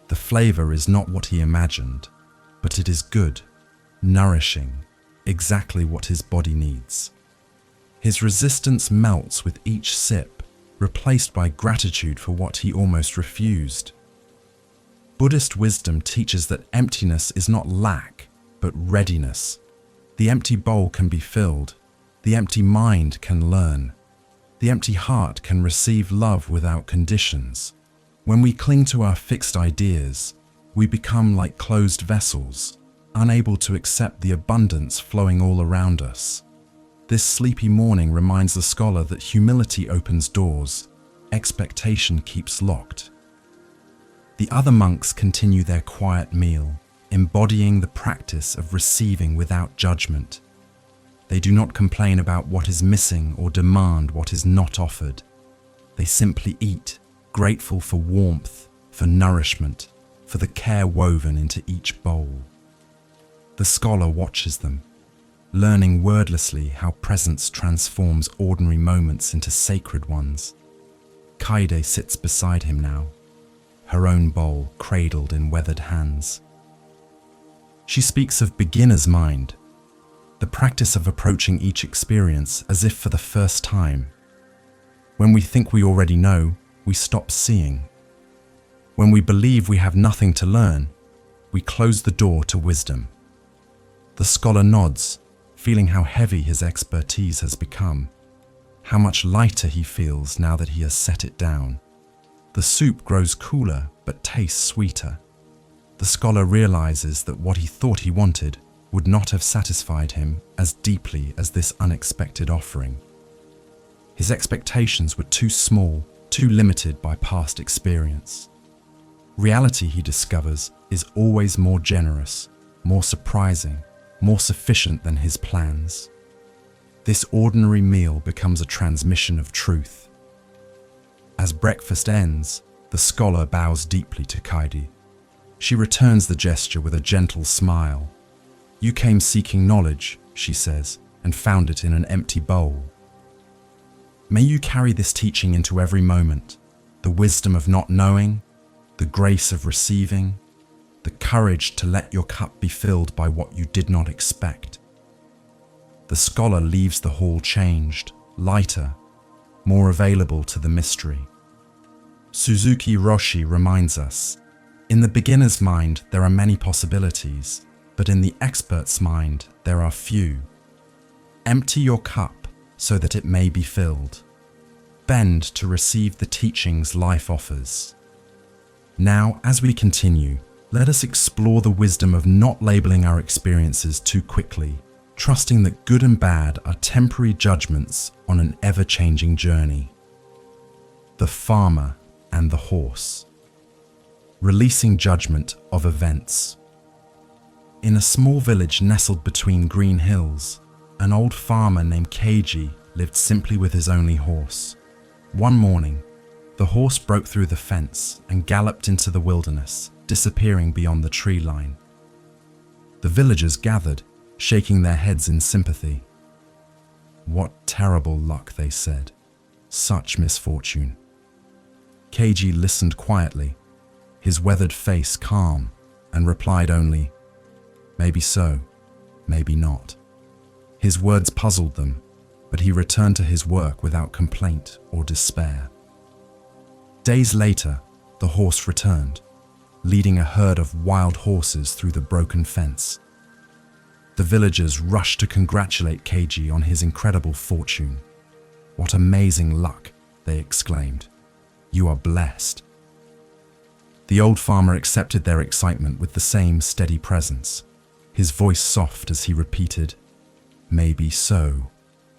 The flavor is not what he imagined, but it is good, nourishing, exactly what his body needs. His resistance melts with each sip, replaced by gratitude for what he almost refused. Buddhist wisdom teaches that emptiness is not lack, but readiness. The empty bowl can be filled. The empty mind can learn. The empty heart can receive love without conditions. When we cling to our fixed ideas, we become like closed vessels, unable to accept the abundance flowing all around us. This sleepy morning reminds the scholar that humility opens doors, expectation keeps locked. The other monks continue their quiet meal, embodying the practice of receiving without judgment. They do not complain about what is missing or demand what is not offered. They simply eat, grateful for warmth, for nourishment, for the care woven into each bowl. The scholar watches them, learning wordlessly how presence transforms ordinary moments into sacred ones. Kaide sits beside him now, her own bowl cradled in weathered hands. She speaks of beginner's mind, the practice of approaching each experience as if for the first time. When we think we already know, we stop seeing. When we believe we have nothing to learn, we close the door to wisdom. The scholar nods, feeling how heavy his expertise has become, how much lighter he feels now that he has set it down. The soup grows cooler but tastes sweeter. The scholar realizes that what he thought he wanted would not have satisfied him as deeply as this unexpected offering. His expectations were too small, too limited by past experience. Reality, he discovers, is always more generous, more surprising, more sufficient than his plans. This ordinary meal becomes a transmission of truth. As breakfast ends, the scholar bows deeply to Kaide. She returns the gesture with a gentle smile. "You came seeking knowledge," she says, "and found it in an empty bowl. May you carry this teaching into every moment, the wisdom of not knowing, the grace of receiving, the courage to let your cup be filled by what you did not expect." The scholar leaves the hall changed, lighter, more available to the mystery. Suzuki Roshi reminds us, in the beginner's mind there are many possibilities, but in the expert's mind there are few. Empty your cup so that it may be filled. Bend to receive the teachings life offers. Now, as we continue, let us explore the wisdom of not labeling our experiences too quickly, trusting that good and bad are temporary judgments on an ever-changing journey. The farmer and the horse. Releasing judgment of events. In a small village nestled between green hills, an old farmer named Keiji lived simply with his only horse. One morning, the horse broke through the fence and galloped into the wilderness, disappearing beyond the tree line. The villagers gathered, shaking their heads in sympathy. "What terrible luck," they said. "Such misfortune." Keiji listened quietly, his weathered face calm, and replied only, "Maybe so, maybe not." His words puzzled them, but he returned to his work without complaint or despair. Days later, the horse returned, leading a herd of wild horses through the broken fence. The villagers rushed to congratulate Keiji on his incredible fortune. "What amazing luck," they exclaimed. "You are blessed." The old farmer accepted their excitement with the same steady presence, his voice soft as he repeated, "Maybe so,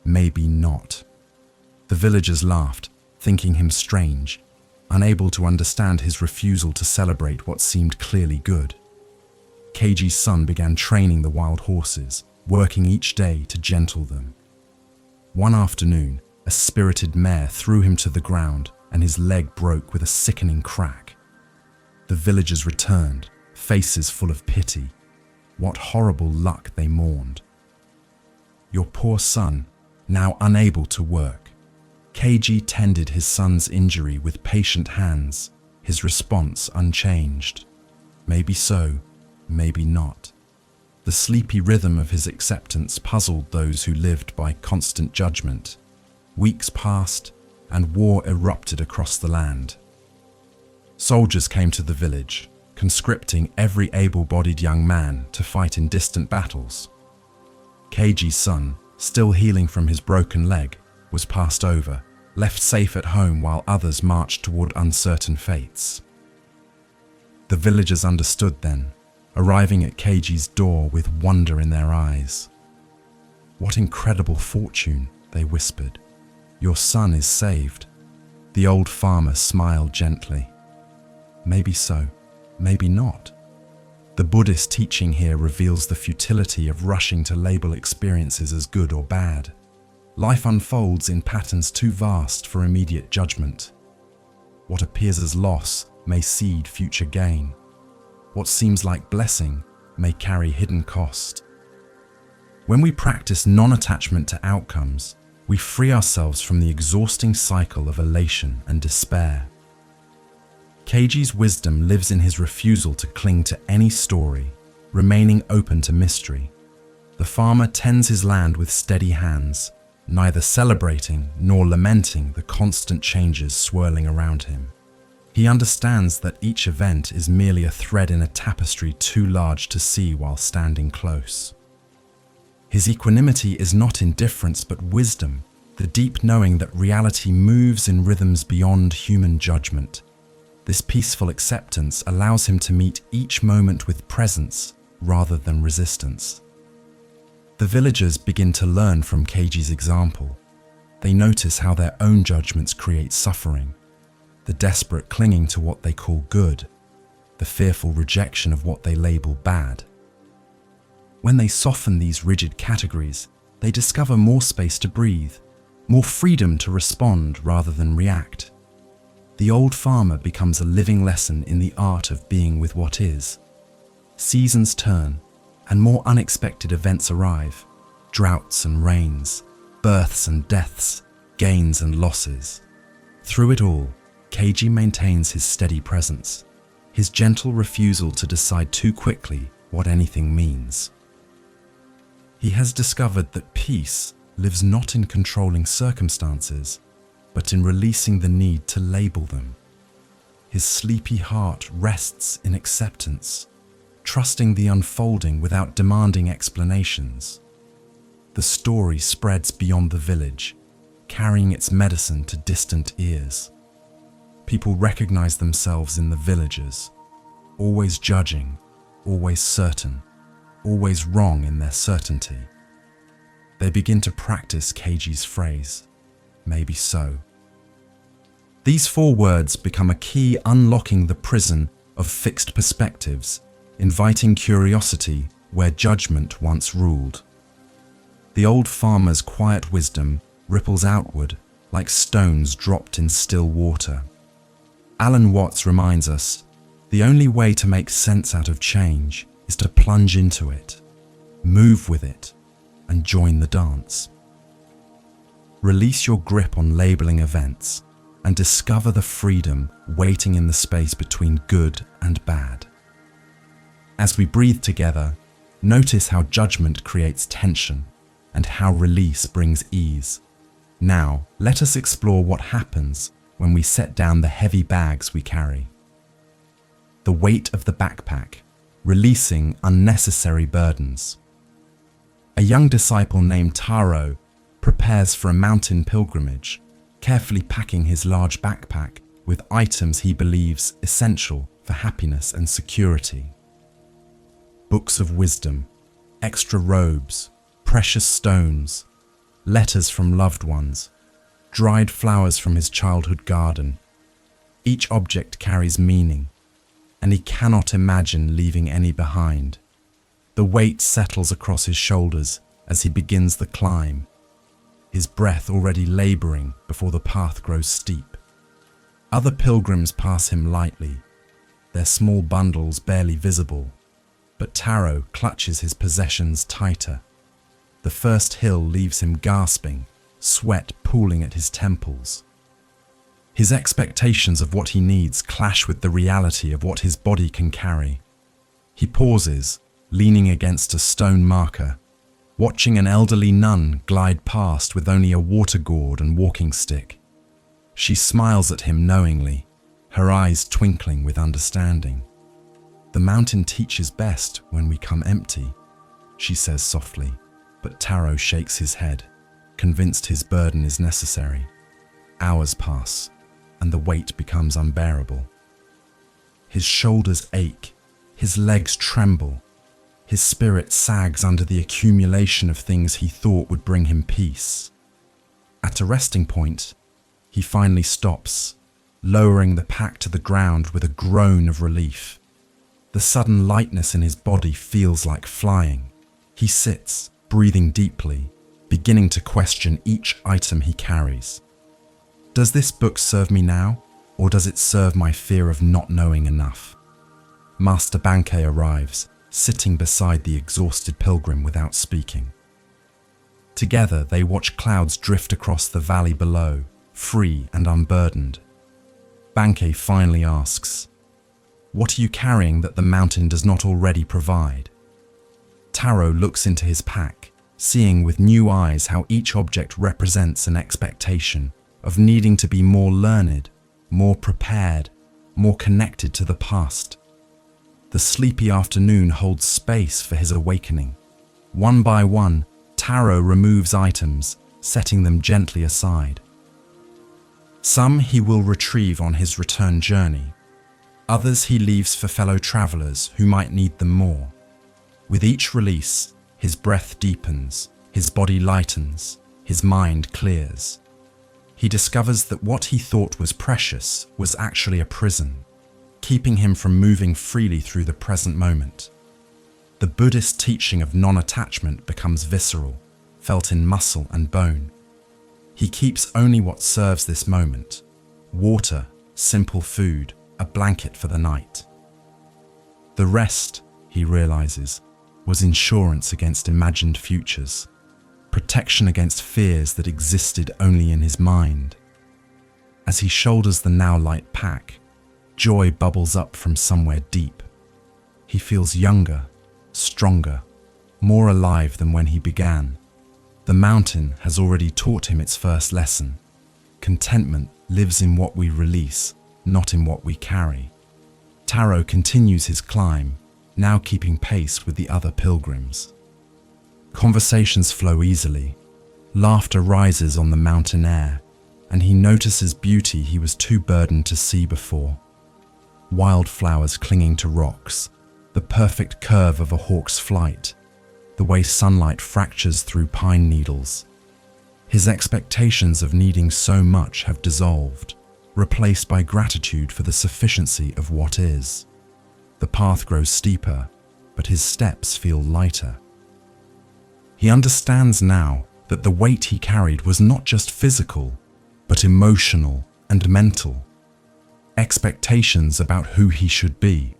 maybe not." The villagers laughed, thinking him strange, unable to understand his refusal to celebrate what seemed clearly good. Keiji's son began training the wild horses, working each day to gentle them. One afternoon, a spirited mare threw him to the ground and his leg broke with a sickening crack. The villagers returned, faces full of pity. What horrible luck, they mourned. your poor son, now unable to work. KG tended his son's injury with patient hands, his response unchanged. Maybe so, maybe not. The sleepy rhythm of his acceptance puzzled those who lived by constant judgment. Weeks passed, and war erupted across the land. Soldiers came to the village, conscripting every able-bodied young man to fight in distant battles. KG's son, still healing from his broken leg, was passed over, left safe at home while others marched toward uncertain fates. The villagers understood then, arriving at KG's door with wonder in their eyes. "What incredible fortune," they whispered. "Your son is saved." The old farmer smiled gently. Maybe so, maybe not. The Buddhist teaching here reveals the futility of rushing to label experiences as good or bad. Life unfolds in patterns too vast for immediate judgment. What appears as loss may seed future gain. What seems like blessing may carry hidden cost. When we practice non-attachment to outcomes, we free ourselves from the exhausting cycle of elation and despair. KG's wisdom lives in his refusal to cling to any story, remaining open to mystery. The farmer tends his land with steady hands, neither celebrating nor lamenting the constant changes swirling around him. He understands that each event is merely a thread in a tapestry too large to see while standing close. His equanimity is not indifference but wisdom, the deep knowing that reality moves in rhythms beyond human judgment. This peaceful acceptance allows him to meet each moment with presence rather than resistance. The villagers begin to learn from KG's example. They notice how their own judgments create suffering, the desperate clinging to what they call good, the fearful rejection of what they label bad. When they soften these rigid categories, they discover more space to breathe, more freedom to respond rather than react. The old farmer becomes a living lesson in the art of being with what is. Seasons turn, and more unexpected events arrive. Droughts and rains, births and deaths, gains and losses. Through it all, KG maintains his steady presence, his gentle refusal to decide too quickly what anything means. He has discovered that peace lives not in controlling circumstances, but in releasing the need to label them. His sleepy heart rests in acceptance, trusting the unfolding without demanding explanations. The story spreads beyond the village, carrying its medicine to distant ears. People recognize themselves in the villagers, always judging, always certain, always wrong in their certainty. They begin to practice KG's phrase, "Maybe so." These 4 words become a key unlocking the prison of fixed perspectives, inviting curiosity where judgment once ruled. The old farmer's quiet wisdom ripples outward like stones dropped in still water. Alan Watts reminds us, the only way to make sense out of change is to plunge into it, move with it, and join the dance. Release your grip on labeling events and discover the freedom waiting in the space between good and bad. As we breathe together, notice how judgment creates tension and how release brings ease. Now, let us explore what happens when we set down the heavy bags we carry. The weight of the backpack, releasing unnecessary burdens. A young disciple named Taro prepares for a mountain pilgrimage, carefully packing his large backpack with items he believes essential for happiness and security. Books of wisdom, extra robes, precious stones, letters from loved ones, dried flowers from his childhood garden. Each object carries meaning, and he cannot imagine leaving any behind. The weight settles across his shoulders as he begins the climb, his breath already laboring before the path grows steep. Other pilgrims pass him lightly, their small bundles barely visible, but Taro clutches his possessions tighter. The first hill leaves him gasping, sweat pooling at his temples. His expectations of what he needs clash with the reality of what his body can carry. He pauses, leaning against a stone marker, watching an elderly nun glide past with only a water gourd and walking stick. She smiles at him knowingly, her eyes twinkling with understanding. "The mountain teaches best when we come empty," she says softly, but Taro shakes his head, convinced his burden is necessary. Hours pass, and the weight becomes unbearable. His shoulders ache, his legs tremble, his spirit sags under the accumulation of things he thought would bring him peace. At a resting point, he finally stops, lowering the pack to the ground with a groan of relief. The sudden lightness in his body feels like flying. He sits, breathing deeply, beginning to question each item he carries. Does this book serve me now, or does it serve my fear of not knowing enough? Master Bankei arrives, sitting beside the exhausted pilgrim without speaking. Together they watch clouds drift across the valley below, free and unburdened. Bankei finally asks, "What are you carrying that the mountain does not already provide?" Taro looks into his pack, seeing with new eyes how each object represents an expectation of needing to be more learned, more prepared, more connected to the past. The sleepy afternoon holds space for his awakening. One by one, Taro removes items, setting them gently aside. Some he will retrieve on his return journey. Others he leaves for fellow travelers who might need them more. With each release, his breath deepens, his body lightens, his mind clears. He discovers that what he thought was precious was actually a prison, keeping him from moving freely through the present moment. The Buddhist teaching of non-attachment becomes visceral, felt in muscle and bone. He keeps only what serves this moment: water, simple food, a blanket for the night. The rest, he realizes, was insurance against imagined futures, protection against fears that existed only in his mind. As he shoulders the now light pack, joy bubbles up from somewhere deep. He feels younger, stronger, more alive than when he began. The mountain has already taught him its first lesson. Contentment lives in what we release, not in what we carry. Taro continues his climb, now keeping pace with the other pilgrims. Conversations flow easily. Laughter rises on the mountain air, and he notices beauty he was too burdened to see before. Wildflowers clinging to rocks, the perfect curve of a hawk's flight, the way sunlight fractures through pine needles. His expectations of needing so much have dissolved, replaced by gratitude for the sufficiency of what is. The path grows steeper, but his steps feel lighter. He understands now that the weight he carried was not just physical, but emotional and mental. Expectations about who he should be,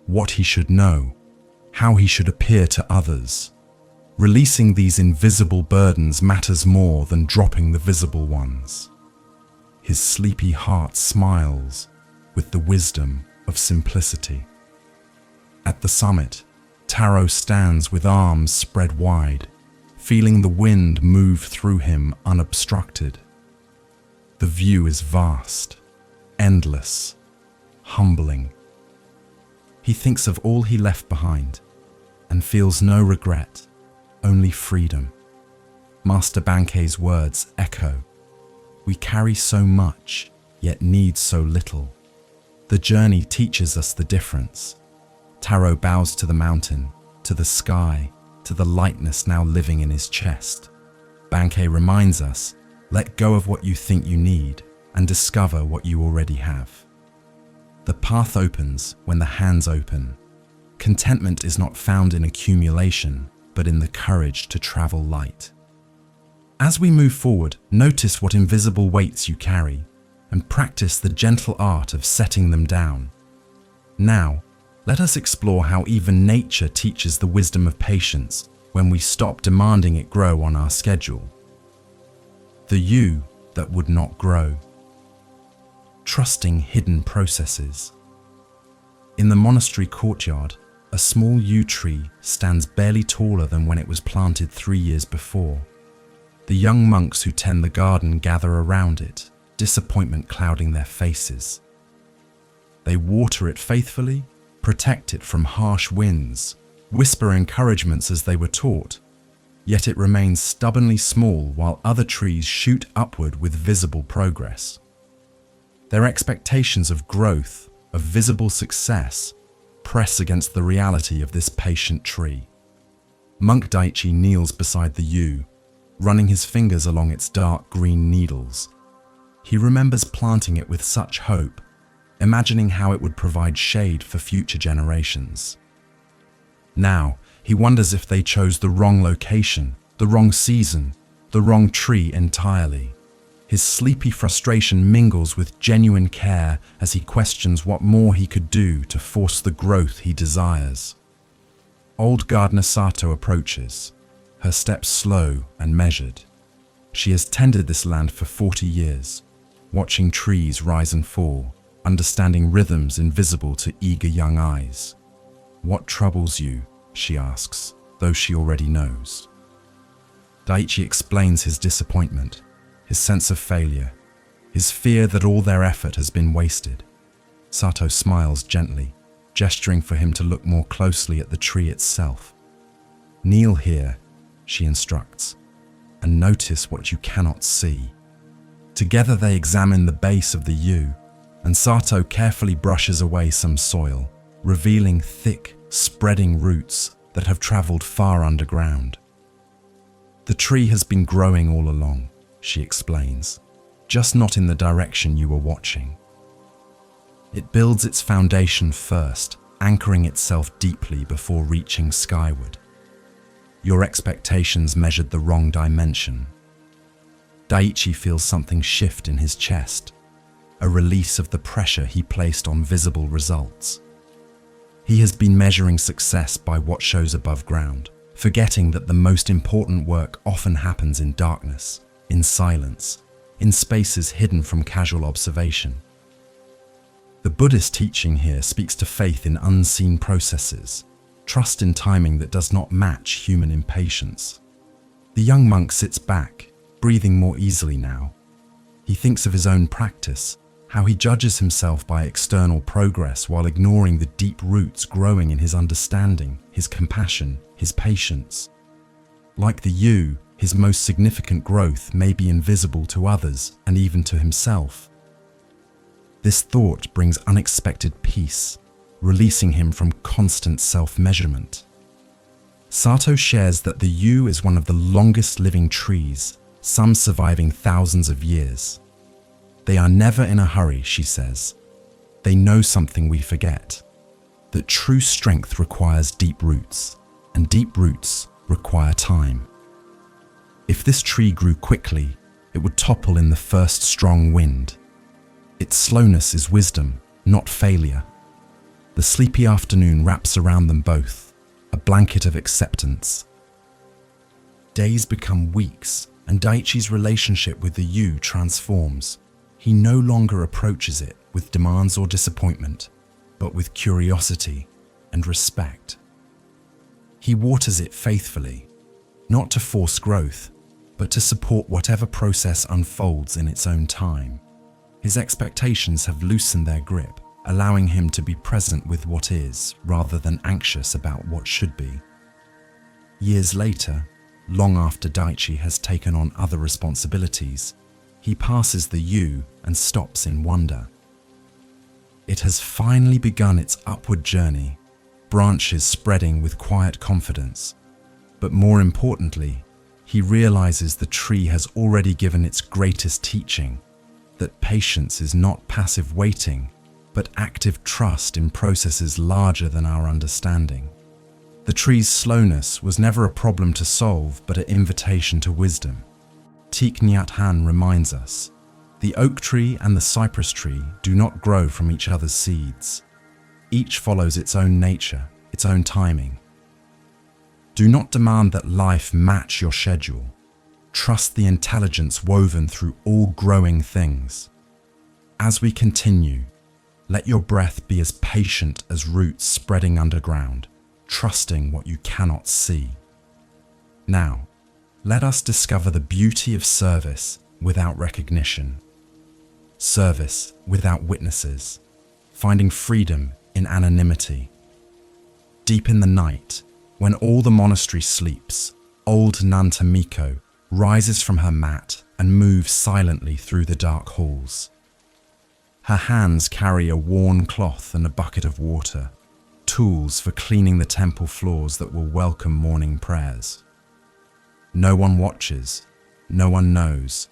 what he should know, how he should appear to others. Releasing these invisible burdens matters more than dropping the visible ones. His sleepy heart smiles with the wisdom of simplicity. At the summit, Taro stands with arms spread wide, feeling the wind move through him unobstructed. The view is vast, endless, humbling. He thinks of all he left behind and feels no regret, only freedom. Master Bankei's words echo. We carry so much, yet need so little. The journey teaches us the difference. Taro bows to the mountain, to the sky, to the lightness now living in his chest. Bankei reminds us, let go of what you think you need and discover what you already have. The path opens when the hands open. Contentment is not found in accumulation, but in the courage to travel light. As we move forward, notice what invisible weights you carry and practice the gentle art of setting them down. Now, let us explore how even nature teaches the wisdom of patience when we stop demanding it grow on our schedule. The you that would not grow. Trusting hidden processes. In the monastery courtyard, a small yew tree stands barely taller than when it was planted 3 years before. The young monks who tend the garden gather around it, disappointment clouding their faces. They water it faithfully, protect it from harsh winds, whisper encouragements as they were taught, yet it remains stubbornly small while other trees shoot upward with visible progress. Their expectations of growth, of visible success, press against the reality of this patient tree. Monk Daichi kneels beside the yew, running his fingers along its dark green needles. He remembers planting it with such hope, imagining how it would provide shade for future generations. Now, he wonders if they chose the wrong location, the wrong season, the wrong tree entirely. His sleepy frustration mingles with genuine care as he questions what more he could do to force the growth he desires. Old gardener Sato approaches, her steps slow and measured. She has tended this land for 40 years, watching trees rise and fall, understanding rhythms invisible to eager young eyes. "What troubles you?" she asks, though she already knows. Daichi explains his disappointment, his sense of failure, his fear that all their effort has been wasted. Sato smiles gently, gesturing for him to look more closely at the tree itself. "Kneel here," she instructs, "and notice what you cannot see." Together they examine the base of the yew, and Sato carefully brushes away some soil, revealing thick, spreading roots that have traveled far underground. "The tree has been growing all along," she explains, "just not in the direction you were watching. It builds its foundation first, anchoring itself deeply before reaching skyward. Your expectations measured the wrong dimension." Daichi feels something shift in his chest, a release of the pressure he placed on visible results. He has been measuring success by what shows above ground, forgetting that the most important work often happens in darkness, in silence, in spaces hidden from casual observation. The Buddhist teaching here speaks to faith in unseen processes, trust in timing that does not match human impatience. The young monk sits back, breathing more easily now. He thinks of his own practice, how he judges himself by external progress while ignoring the deep roots growing in his understanding, his compassion, his patience. Like the yew, his most significant growth may be invisible to others and even to himself. This thought brings unexpected peace, releasing him from constant self-measurement. Sato shares that the yew is one of the longest living trees, some surviving thousands of years. They are never in a hurry, she says. They know something we forget, that true strength requires deep roots, and deep roots require time. If this tree grew quickly, it would topple in the first strong wind. Its slowness is wisdom, not failure. The sleepy afternoon wraps around them both, a blanket of acceptance. Days become weeks, and Daichi's relationship with the yew transforms. He no longer approaches it with demands or disappointment, but with curiosity and respect. He waters it faithfully, not to force growth, but to support whatever process unfolds in its own time. His expectations have loosened their grip, allowing him to be present with what is, rather than anxious about what should be. Years later, long after Daichi has taken on other responsibilities, he passes the yew and stops in wonder. It has finally begun its upward journey, branches spreading with quiet confidence. But more importantly, he realizes the tree has already given its greatest teaching, that patience is not passive waiting, but active trust in processes larger than our understanding. The tree's slowness was never a problem to solve, but an invitation to wisdom. Thich Nhat Hanh reminds us, the oak tree and the cypress tree do not grow from each other's seeds. Each follows its own nature, its own timing. Do not demand that life match your schedule. Trust the intelligence woven through all growing things. As we continue, let your breath be as patient as roots spreading underground, trusting what you cannot see. Now, let us discover the beauty of service without recognition. Service without witnesses, finding freedom in anonymity. Deep in the night, when all the monastery sleeps, old Nun Tamiko rises from her mat and moves silently through the dark halls. Her hands carry a worn cloth and a bucket of water, tools for cleaning the temple floors that will welcome morning prayers. No one watches, no one knows,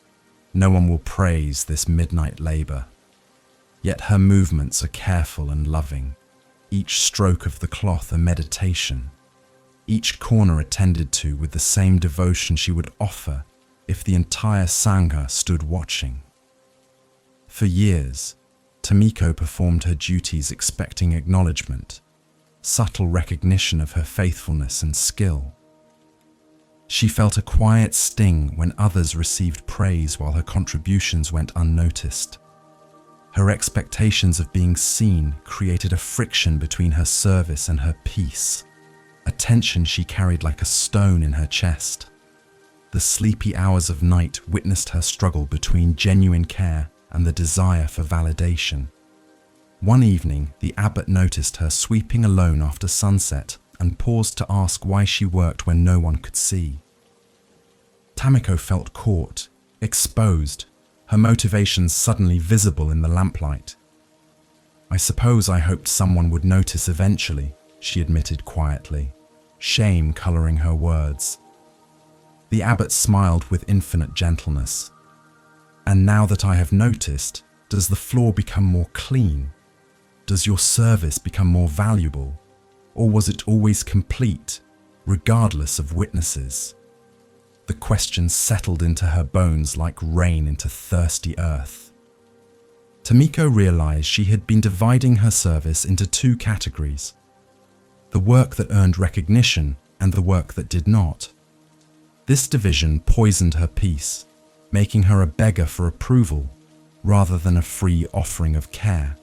no one will praise this midnight labor. Yet her movements are careful and loving, each stroke of the cloth a meditation, each corner attended to with the same devotion she would offer if the entire Sangha stood watching. For years, Tamiko performed her duties expecting acknowledgement, subtle recognition of her faithfulness and skill. She felt a quiet sting when others received praise while her contributions went unnoticed. Her expectations of being seen created a friction between her service and her peace, a tension she carried like a stone in her chest. The sleepy hours of night witnessed her struggle between genuine care and the desire for validation. One evening, the abbot noticed her sweeping alone after sunset and paused to ask why she worked when no one could see. Tamiko felt caught, exposed, her motivations suddenly visible in the lamplight. "I suppose I hoped someone would notice eventually," she admitted quietly, shame coloring her words. The abbot smiled with infinite gentleness. "And now that I have noticed, does the floor become more clean? Does your service become more valuable? Or was it always complete, regardless of witnesses?" The question settled into her bones like rain into thirsty earth. Tamiko realized she had been dividing her service into two categories: the work that earned recognition and the work that did not. This division poisoned her peace, making her a beggar for approval rather than a free offering of care.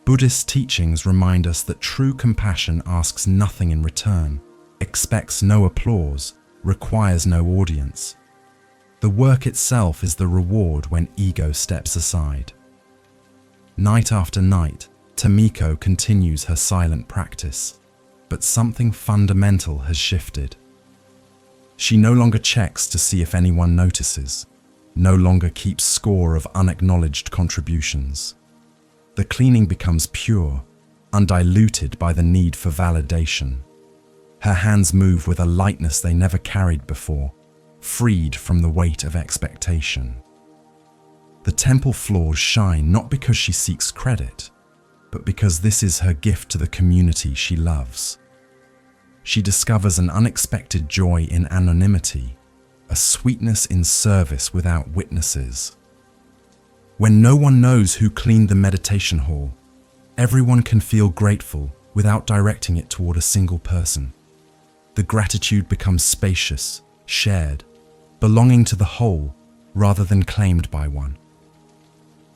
Buddhist teachings remind us that true compassion asks nothing in return, expects no applause, requires no audience. The work itself is the reward when ego steps aside. Night after night, Tamiko continues her silent practice, but something fundamental has shifted. She no longer checks to see if anyone notices, no longer keeps score of unacknowledged contributions. The cleaning becomes pure, undiluted by the need for validation. Her hands move with a lightness they never carried before, freed from the weight of expectation. The temple floors shine not because she seeks credit, but because this is her gift to the community she loves. She discovers an unexpected joy in anonymity, a sweetness in service without witnesses. When no one knows who cleaned the meditation hall, everyone can feel grateful without directing it toward a single person. The gratitude becomes spacious, shared, belonging to the whole rather than claimed by one.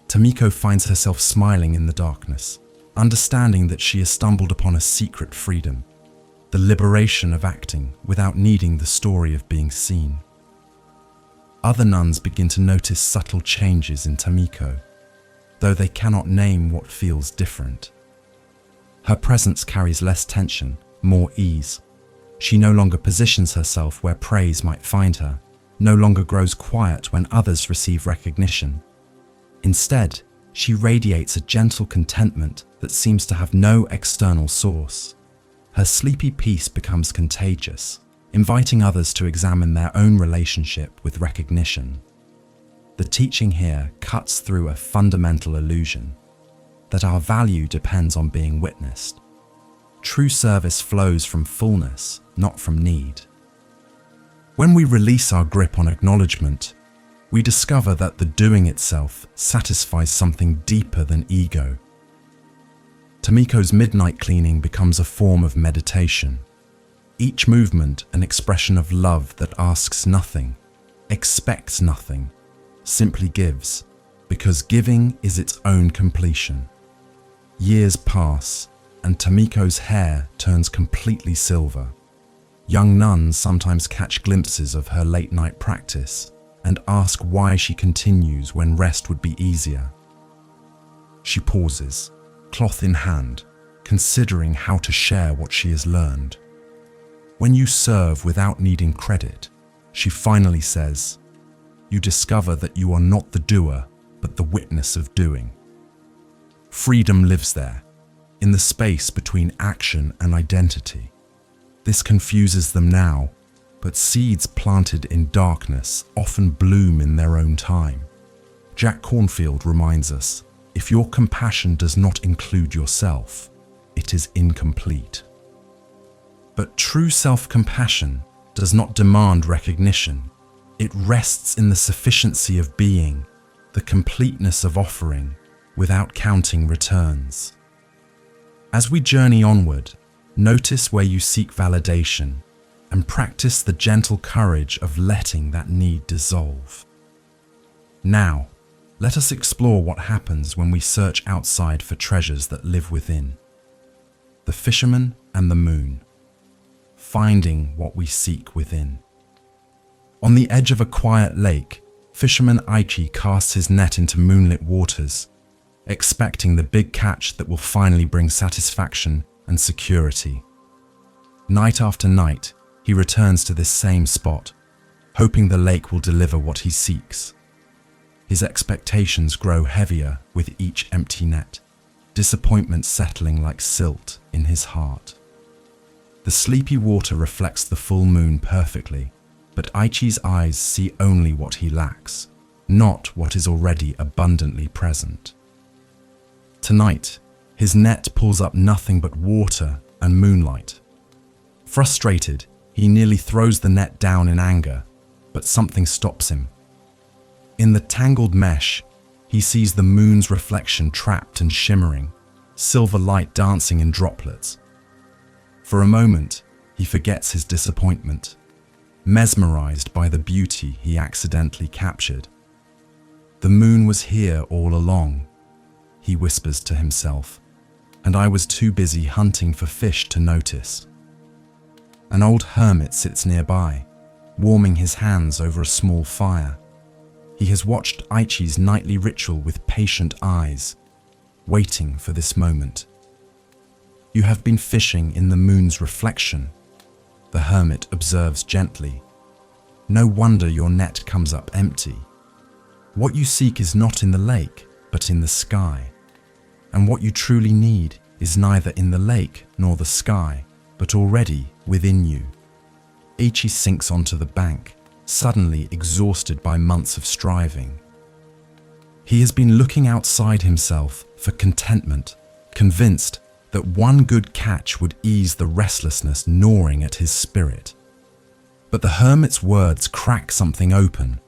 Tamiko finds herself smiling in the darkness, understanding that she has stumbled upon a secret freedom, the liberation of acting without needing the story of being seen. Other nuns begin to notice subtle changes in Tamiko, though they cannot name what feels different. Her presence carries less tension, more ease. She no longer positions herself where praise might find her, no longer grows quiet when others receive recognition. Instead, she radiates a gentle contentment that seems to have no external source. Her sleepy peace becomes contagious, inviting others to examine their own relationship with recognition. The teaching here cuts through a fundamental illusion that our value depends on being witnessed. True service flows from fullness, not from need. When we release our grip on acknowledgement, we discover that the doing itself satisfies something deeper than ego. Tamiko's midnight cleaning becomes a form of meditation. each movement an expression of love that asks nothing, expects nothing, simply gives, because giving is its own completion. Years pass, and Tamiko's hair turns completely silver. Young nuns sometimes catch glimpses of her late-night practice and ask why she continues when rest would be easier. She pauses, cloth in hand, considering how to share what she has learned. When you serve without needing credit, she finally says, you discover that you are not the doer, but the witness of doing. Freedom lives there, in the space between action and identity. This confuses them now, but seeds planted in darkness often bloom in their own time. Jack Cornfield reminds us, if your compassion does not include yourself, it is incomplete. But true self-compassion does not demand recognition. It rests in the sufficiency of being, the completeness of offering, without counting returns. As we journey onward, notice where you seek validation and practice the gentle courage of letting that need dissolve. Now, let us explore what happens when we search outside for treasures that live within. The fisherman and the moon. Finding what we seek within. On the edge of a quiet lake, fisherman Aichi casts his net into moonlit waters, expecting the big catch that will finally bring satisfaction and security. Night after night, he returns to this same spot, hoping the lake will deliver what he seeks. His expectations grow heavier with each empty net, disappointment settling like silt in his heart. The sleepy water reflects the full moon perfectly, but Aichi's eyes see only what he lacks, not what is already abundantly present. Tonight, his net pulls up nothing but water and moonlight. Frustrated, he nearly throws the net down in anger, but something stops him. In the tangled mesh, he sees the moon's reflection trapped and shimmering, silver light dancing in droplets. For a moment, he forgets his disappointment, mesmerized by the beauty he accidentally captured. The moon was here all along, he whispers to himself, and I was too busy hunting for fish to notice. An old hermit sits nearby, warming his hands over a small fire. He has watched Aichi's nightly ritual with patient eyes, waiting for this moment. You have been fishing in the moon's reflection, the hermit observes gently. No wonder your net comes up empty. What you seek is not in the lake, but in the sky. And what you truly need is neither in the lake nor the sky, but already within you. Aichi sinks onto the bank, suddenly exhausted by months of striving. He has been looking outside himself for contentment, convinced that one good catch would ease the restlessness gnawing at his spirit. But the hermit's words crack something open,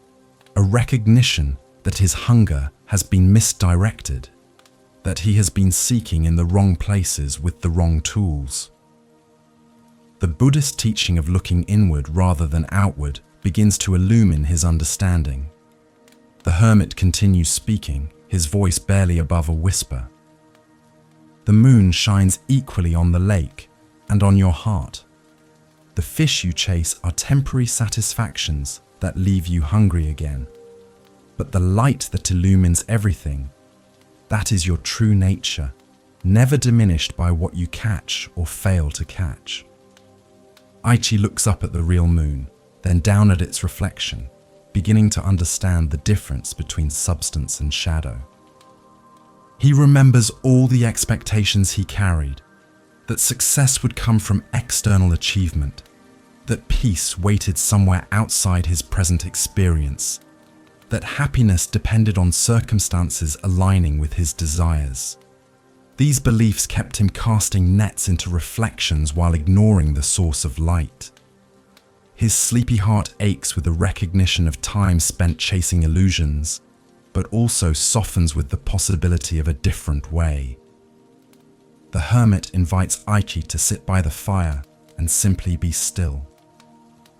a recognition that his hunger has been misdirected, that he has been seeking in the wrong places with the wrong tools. The Buddhist teaching of looking inward rather than outward begins to illumine his understanding. The hermit continues speaking, his voice barely above a whisper. The moon shines equally on the lake and on your heart. The fish you chase are temporary satisfactions that leave you hungry again. But the light that illumines everything, that is your true nature, never diminished by what you catch or fail to catch. Aichi looks up at the real moon, then down at its reflection, beginning to understand the difference between substance and shadow. He remembers all the expectations he carried, that success would come from external achievement, that peace waited somewhere outside his present experience, that happiness depended on circumstances aligning with his desires. These beliefs kept him casting nets into reflections while ignoring the source of light. His sleepy heart aches with the recognition of time spent chasing illusions, but also softens with the possibility of a different way. The hermit invites Aichi to sit by the fire, and simply be still.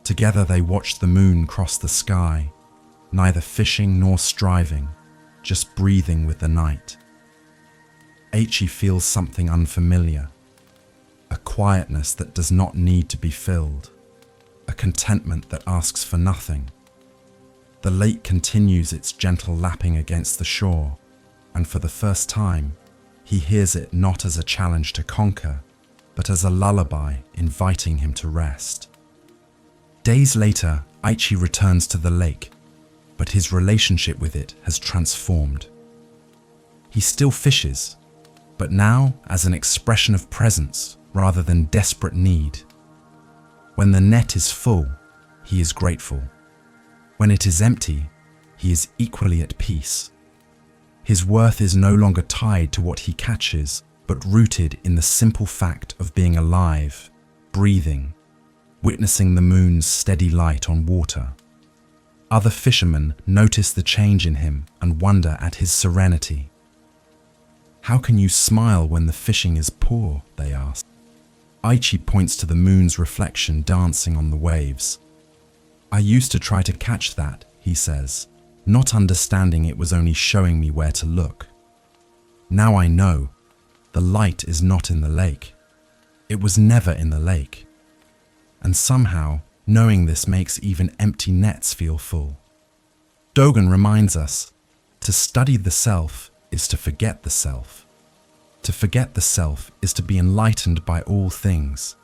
Together they watch the moon cross the sky, neither fishing nor striving, just breathing with the night. Aichi feels something unfamiliar, a quietness that does not need to be filled, a contentment that asks for nothing. The lake continues its gentle lapping against the shore, and for the first time, he hears it not as a challenge to conquer, but as a lullaby inviting him to rest. Days later, Aichi returns to the lake, but his relationship with it has transformed. He still fishes, but now as an expression of presence rather than desperate need. When the net is full, he is grateful. When it is empty, he is equally at peace. His worth is no longer tied to what he catches, but rooted in the simple fact of being alive, breathing, witnessing the moon's steady light on water. Other fishermen notice the change in him and wonder at his serenity. "How can you smile when the fishing is poor?" they ask. Aichi points to the moon's reflection dancing on the waves. "I used to try to catch that," he says, not understanding it was only showing me where to look. "Now I know, the light is not in the lake. It was never in the lake." And somehow, knowing this makes even empty nets feel full. Dogen reminds us, to study the self is to forget the self. To forget the self is to be enlightened by all things.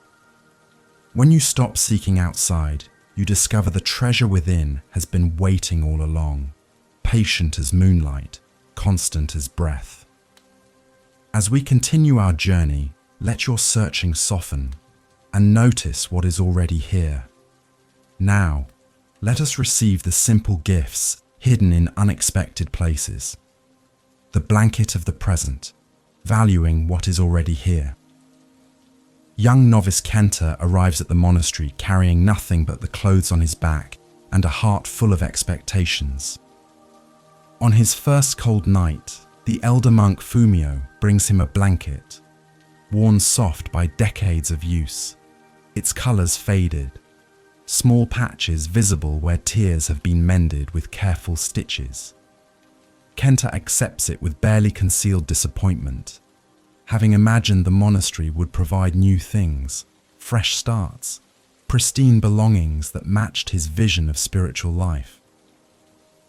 When you stop seeking outside, you discover the treasure within has been waiting all along, patient as moonlight, constant as breath. As we continue our journey, let your searching soften and notice what is already here. Now, let us receive the simple gifts hidden in unexpected places. The blanket of the present, valuing what is already here. Young novice Kenta arrives at the monastery carrying nothing but the clothes on his back and a heart full of expectations. On his first cold night, the elder monk Fumio brings him a blanket, worn soft by decades of use, its colors faded, small patches visible where tears have been mended with careful stitches. Kenta accepts it with barely concealed disappointment, having imagined the monastery would provide new things, fresh starts, pristine belongings that matched his vision of spiritual life.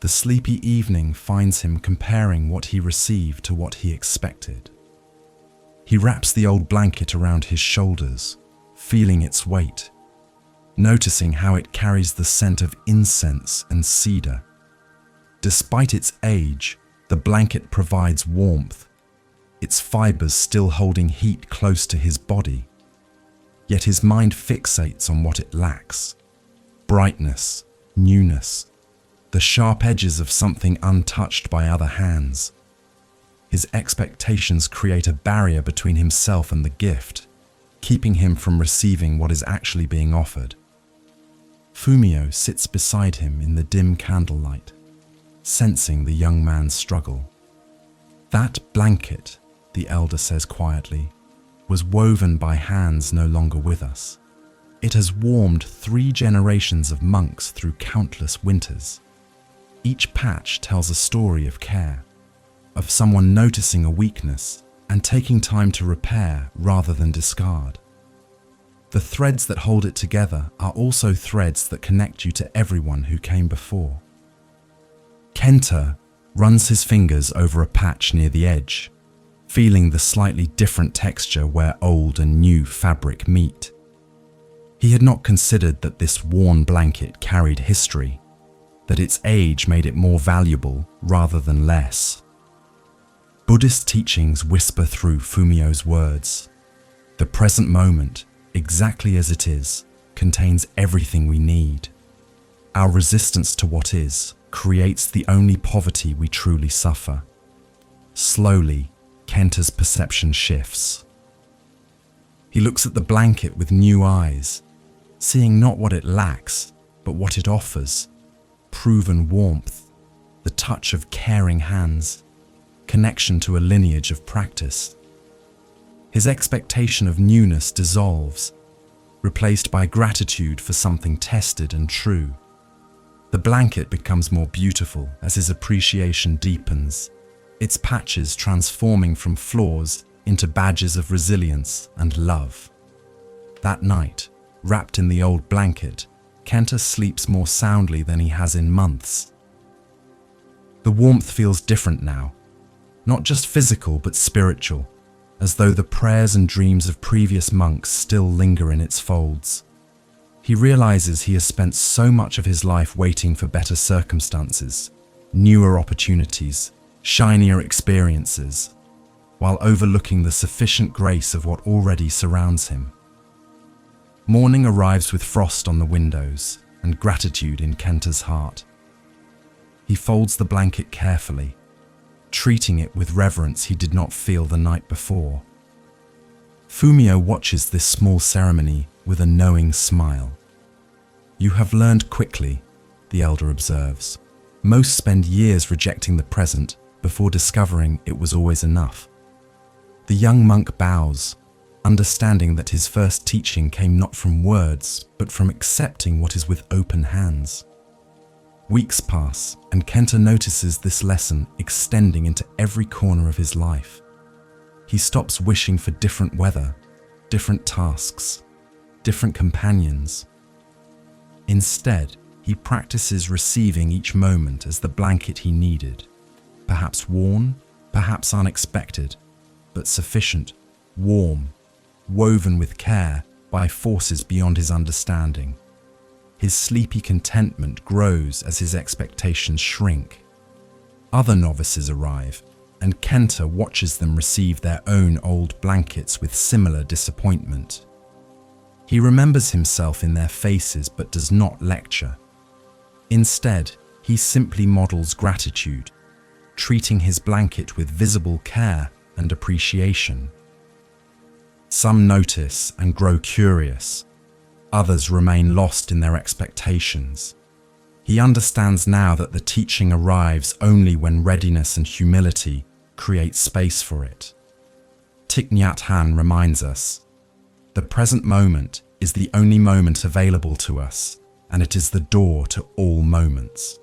The sleepy evening finds him comparing what he received to what he expected. He wraps the old blanket around his shoulders, feeling its weight, noticing how it carries the scent of incense and cedar. Despite its age, the blanket provides warmth, its fibers still holding heat close to his body. Yet his mind fixates on what it lacks: brightness, newness, the sharp edges of something untouched by other hands. His expectations create a barrier between himself and the gift, keeping him from receiving what is actually being offered. Fumio sits beside him in the dim candlelight, sensing the young man's struggle. "That blanket," the elder says quietly, "was woven by hands no longer with us. It has warmed 3 generations of monks through countless winters. Each patch tells a story of care, of someone noticing a weakness and taking time to repair rather than discard. The threads that hold it together are also threads that connect you to everyone who came before." Kenta runs his fingers over a patch near the edge, feeling the slightly different texture where old and new fabric meet. He had not considered that this worn blanket carried history, that its age made it more valuable rather than less. Buddhist teachings whisper through Fumio's words. The present moment, exactly as it is, contains everything we need. Our resistance to what is creates the only poverty we truly suffer. Slowly, Kenta's perception shifts. He looks at the blanket with new eyes, seeing not what it lacks, but what it offers: proven warmth, the touch of caring hands, connection to a lineage of practice. His expectation of newness dissolves, replaced by gratitude for something tested and true. The blanket becomes more beautiful as his appreciation deepens, its patches transforming from flaws into badges of resilience and love. That night, wrapped in the old blanket, Kenta sleeps more soundly than he has in months. The warmth feels different now, not just physical but spiritual, as though the prayers and dreams of previous monks still linger in its folds. He realizes he has spent so much of his life waiting for better circumstances, newer opportunities, shinier experiences, while overlooking the sufficient grace of what already surrounds him. Morning arrives with frost on the windows and gratitude in Kenta's heart. He folds the blanket carefully, treating it with reverence he did not feel the night before. Fumio watches this small ceremony with a knowing smile. "You have learned quickly," the elder observes. "Most spend years rejecting the present before discovering it was always enough." The young monk bows, understanding that his first teaching came not from words, but from accepting what is with open hands. Weeks pass, and Kenta notices this lesson extending into every corner of his life. He stops wishing for different weather, different tasks, different companions. Instead, he practices receiving each moment as the blanket he needed, perhaps worn, perhaps unexpected, but sufficient, warm, woven with care by forces beyond his understanding. His sleepy contentment grows as his expectations shrink. Other novices arrive, and Kenta watches them receive their own old blankets with similar disappointment. He remembers himself in their faces but does not lecture. Instead, he simply models gratitude, treating his blanket with visible care and appreciation. Some notice and grow curious. Others remain lost in their expectations. He understands now that the teaching arrives only when readiness and humility create space for it. Thich Nhat Hanh reminds us, "The present moment is the only moment available to us, and it is the door to all moments."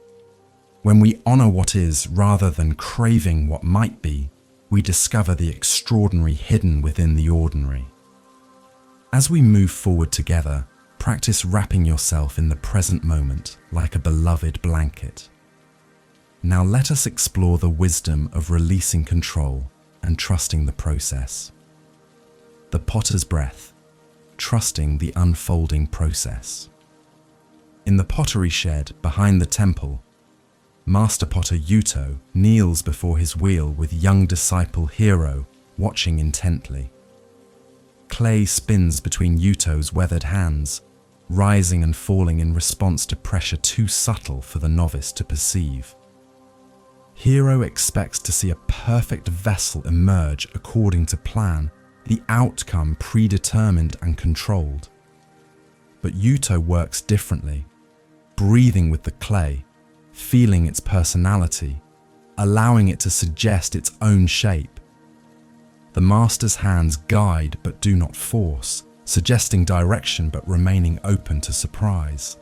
When we honor what is rather than craving what might be, we discover the extraordinary hidden within the ordinary. As we move forward together, practice wrapping yourself in the present moment like a beloved blanket. Now let us explore the wisdom of releasing control and trusting the process. The potter's breath, trusting the unfolding process. In the pottery shed behind the temple, Master Potter Yuto kneels before his wheel with young disciple Hiro watching intently. Clay spins between Yuto's weathered hands, rising and falling in response to pressure too subtle for the novice to perceive. Hiro expects to see a perfect vessel emerge according to plan, the outcome predetermined and controlled. But Yuto works differently, breathing with the clay, feeling its personality, allowing it to suggest its own shape. The master's hands guide but do not force, suggesting direction but remaining open to surprise.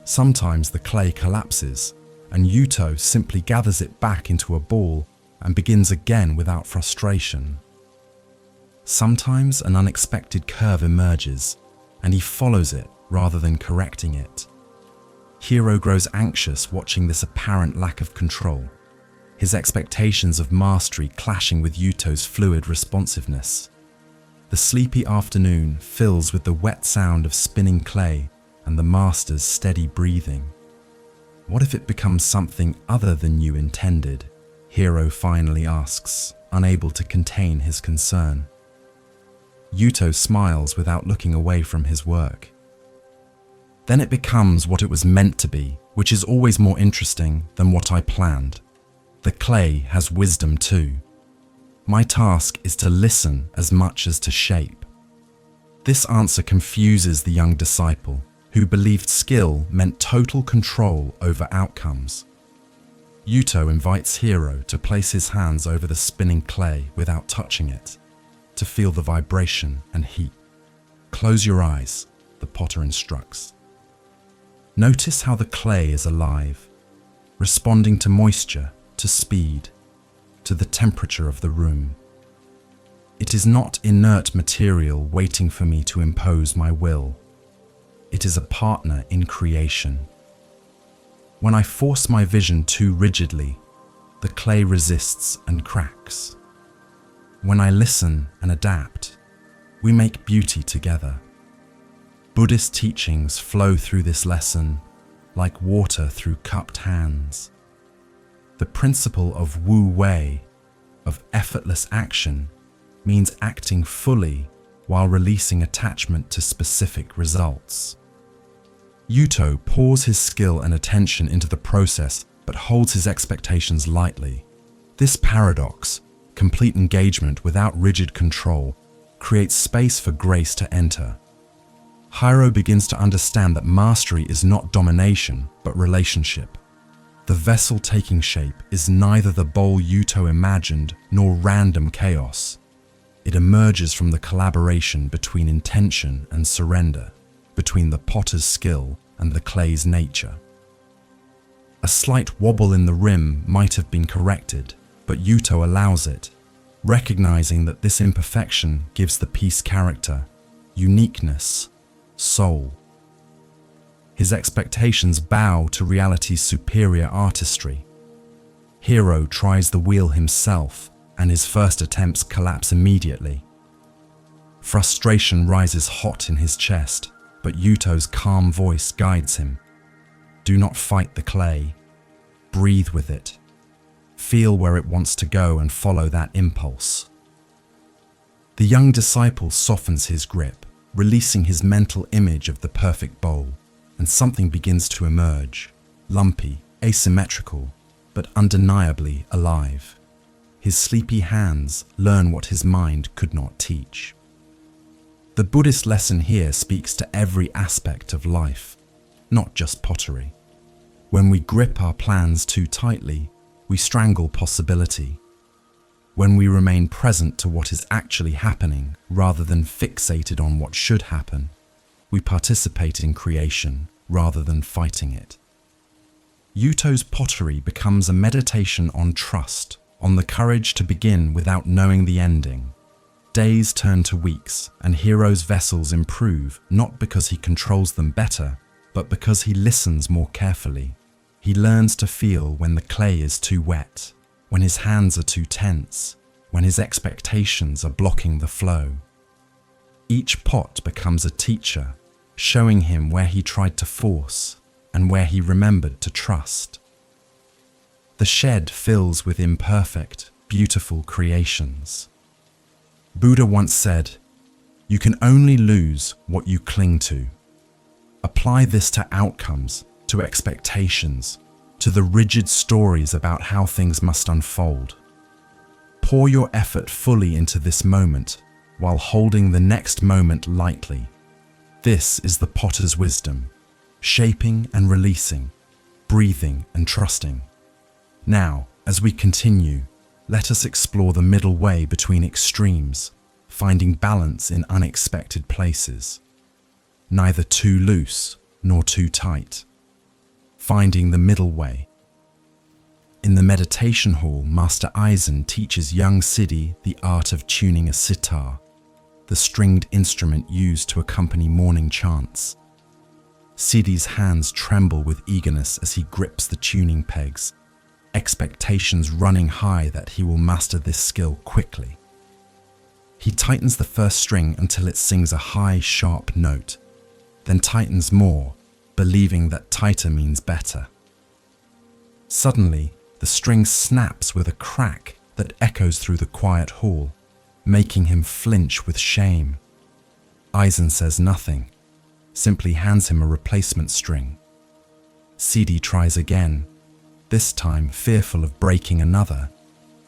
Sometimes the clay collapses, and Yuto simply gathers it back into a ball and begins again without frustration. Sometimes an unexpected curve emerges, and he follows it rather than correcting it. Hiro grows anxious watching this apparent lack of control, his expectations of mastery clashing with Yuto's fluid responsiveness. The sleepy afternoon fills with the wet sound of spinning clay and the master's steady breathing. What if it becomes something other than you intended? Hiro finally asks, unable to contain his concern. Yuto smiles without looking away from his work. Then it becomes what it was meant to be, which is always more interesting than what I planned. The clay has wisdom too. My task is to listen as much as to shape. This answer confuses the young disciple, who believed skill meant total control over outcomes. Yuto invites Hiro to place his hands over the spinning clay without touching it, to feel the vibration and heat. Close your eyes, the potter instructs. Notice how the clay is alive, responding to moisture, to speed, to the temperature of the room. It is not inert material waiting for me to impose my will. It is a partner in creation. When I force my vision too rigidly, the clay resists and cracks. When I listen and adapt, we make beauty together. Buddhist teachings flow through this lesson like water through cupped hands. The principle of Wu Wei, of effortless action, means acting fully while releasing attachment to specific results. Yuto pours his skill and attention into the process but holds his expectations lightly. This paradox, complete engagement without rigid control, creates space for grace to enter. Hiro begins to understand that mastery is not domination, but relationship. The vessel taking shape is neither the bowl Yuto imagined nor random chaos. It emerges from the collaboration between intention and surrender, between the potter's skill and the clay's nature. A slight wobble in the rim might have been corrected, but Yuto allows it, recognizing that this imperfection gives the piece character, uniqueness, soul. His expectations bow to reality's superior artistry. Hiro tries the wheel himself, and his first attempts collapse immediately. Frustration rises hot in his chest, but Yuto's calm voice guides him. Do not fight the clay. Breathe with it. Feel where it wants to go and follow that impulse. The young disciple softens his grip, releasing his mental image of the perfect bowl, and something begins to emerge, lumpy, asymmetrical, but undeniably alive. His sleepy hands learn what his mind could not teach. The Buddhist lesson here speaks to every aspect of life, not just pottery. When we grip our plans too tightly, we strangle possibility. When we remain present to what is actually happening rather than fixated on what should happen, we participate in creation rather than fighting it. Yuto's pottery becomes a meditation on trust, on the courage to begin without knowing the ending. Days turn to weeks, and Hiro's vessels improve not because he controls them better, but because he listens more carefully. He learns to feel when the clay is too wet, when his hands are too tense, when his expectations are blocking the flow. Each pot becomes a teacher, showing him where he tried to force and where he remembered to trust. The shed fills with imperfect, beautiful creations. Buddha once said, "You can only lose what you cling to." Apply this to outcomes, to expectations, to the rigid stories about how things must unfold. Pour your effort fully into this moment while holding the next moment lightly. This is the potter's wisdom, shaping and releasing, breathing and trusting. Now, as we continue, let us explore the middle way between extremes, finding balance in unexpected places. Neither too loose nor too tight. Finding the middle way. In the meditation hall, Master Eisen teaches young Siddhi the art of tuning a sitar, the stringed instrument used to accompany morning chants. Siddhi's hands tremble with eagerness as he grips the tuning pegs, expectations running high that he will master this skill quickly. He tightens the first string until it sings a high, sharp note, then tightens more, believing that tighter means better. Suddenly, the string snaps with a crack that echoes through the quiet hall, making him flinch with shame. Eisen says nothing, simply hands him a replacement string. Siddhi tries again, this time fearful of breaking another.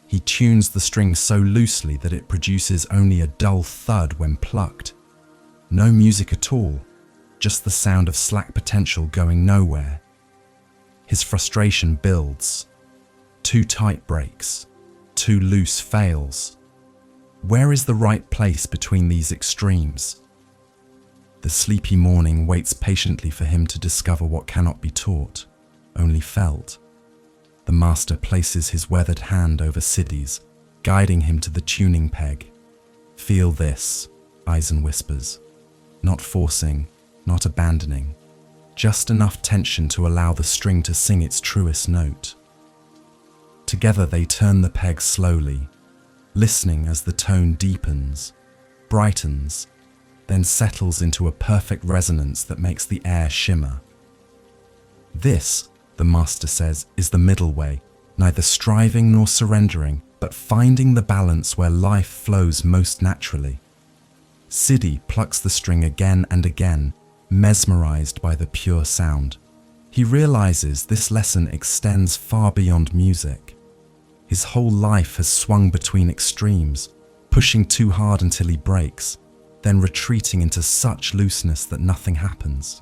He tunes the string so loosely that it produces only a dull thud when plucked. No music at all, just the sound of slack potential going nowhere. His frustration builds. Too tight breaks, too loose fails. Where is the right place between these extremes? The sleepy morning waits patiently for him to discover what cannot be taught, only felt. The master places his weathered hand over Siddhi's, guiding him to the tuning peg. "Feel this," Eisen whispers. Not forcing, not abandoning, just enough tension to allow the string to sing its truest note. Together they turn the peg slowly, listening as the tone deepens, brightens, then settles into a perfect resonance that makes the air shimmer. "This," the master says, "is the middle way, neither striving nor surrendering, but finding the balance where life flows most naturally." Siddhi plucks the string again and again, mesmerized by the pure sound. He realizes this lesson extends far beyond music. His whole life has swung between extremes, pushing too hard until he breaks, then retreating into such looseness that nothing happens.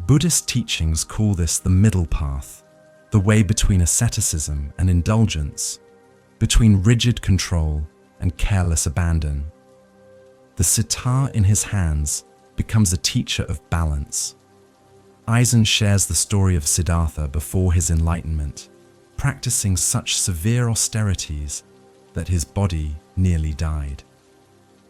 Buddhist teachings call this the middle path, the way between asceticism and indulgence, between rigid control and careless abandon. The sitar in his hands becomes a teacher of balance. Eisen shares the story of Siddhartha before his enlightenment, practicing such severe austerities that his body nearly died.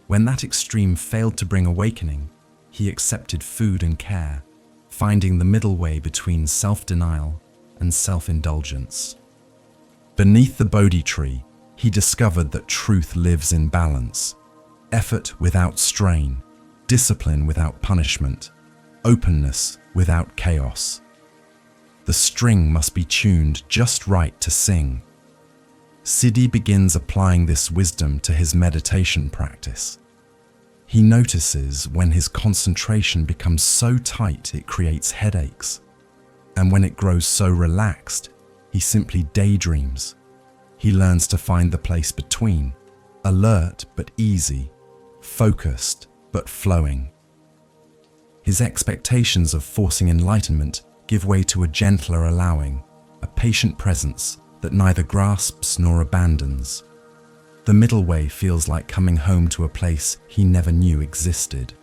When that extreme failed to bring awakening, he accepted food and care, finding the middle way between self-denial and self-indulgence. Beneath the Bodhi tree, he discovered that truth lives in balance, effort without strain, discipline without punishment, openness without chaos. The string must be tuned just right to sing. Siddhi begins applying this wisdom to his meditation practice. He notices when his concentration becomes so tight it creates headaches, and when it grows so relaxed, he simply daydreams. He learns to find the place between, alert but easy, focused but flowing. His expectations of forcing enlightenment give way to a gentler allowing, a patient presence that neither grasps nor abandons. The middle way feels like coming home to a place he never knew existed.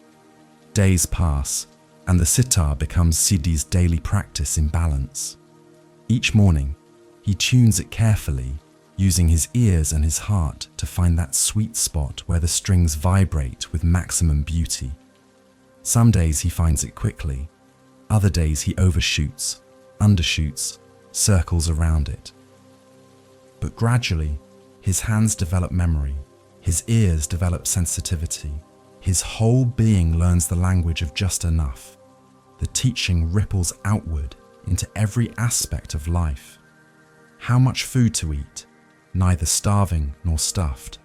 Days pass, and the sitar becomes Siddhi's daily practice in balance. Each morning, he tunes it carefully, using his ears and his heart to find that sweet spot where the strings vibrate with maximum beauty. Some days he finds it quickly, other days he overshoots, undershoots, circles around it. But gradually, his hands develop memory, his ears develop sensitivity, his whole being learns the language of just enough. The teaching ripples outward into every aspect of life. How much food to eat, neither starving nor stuffed.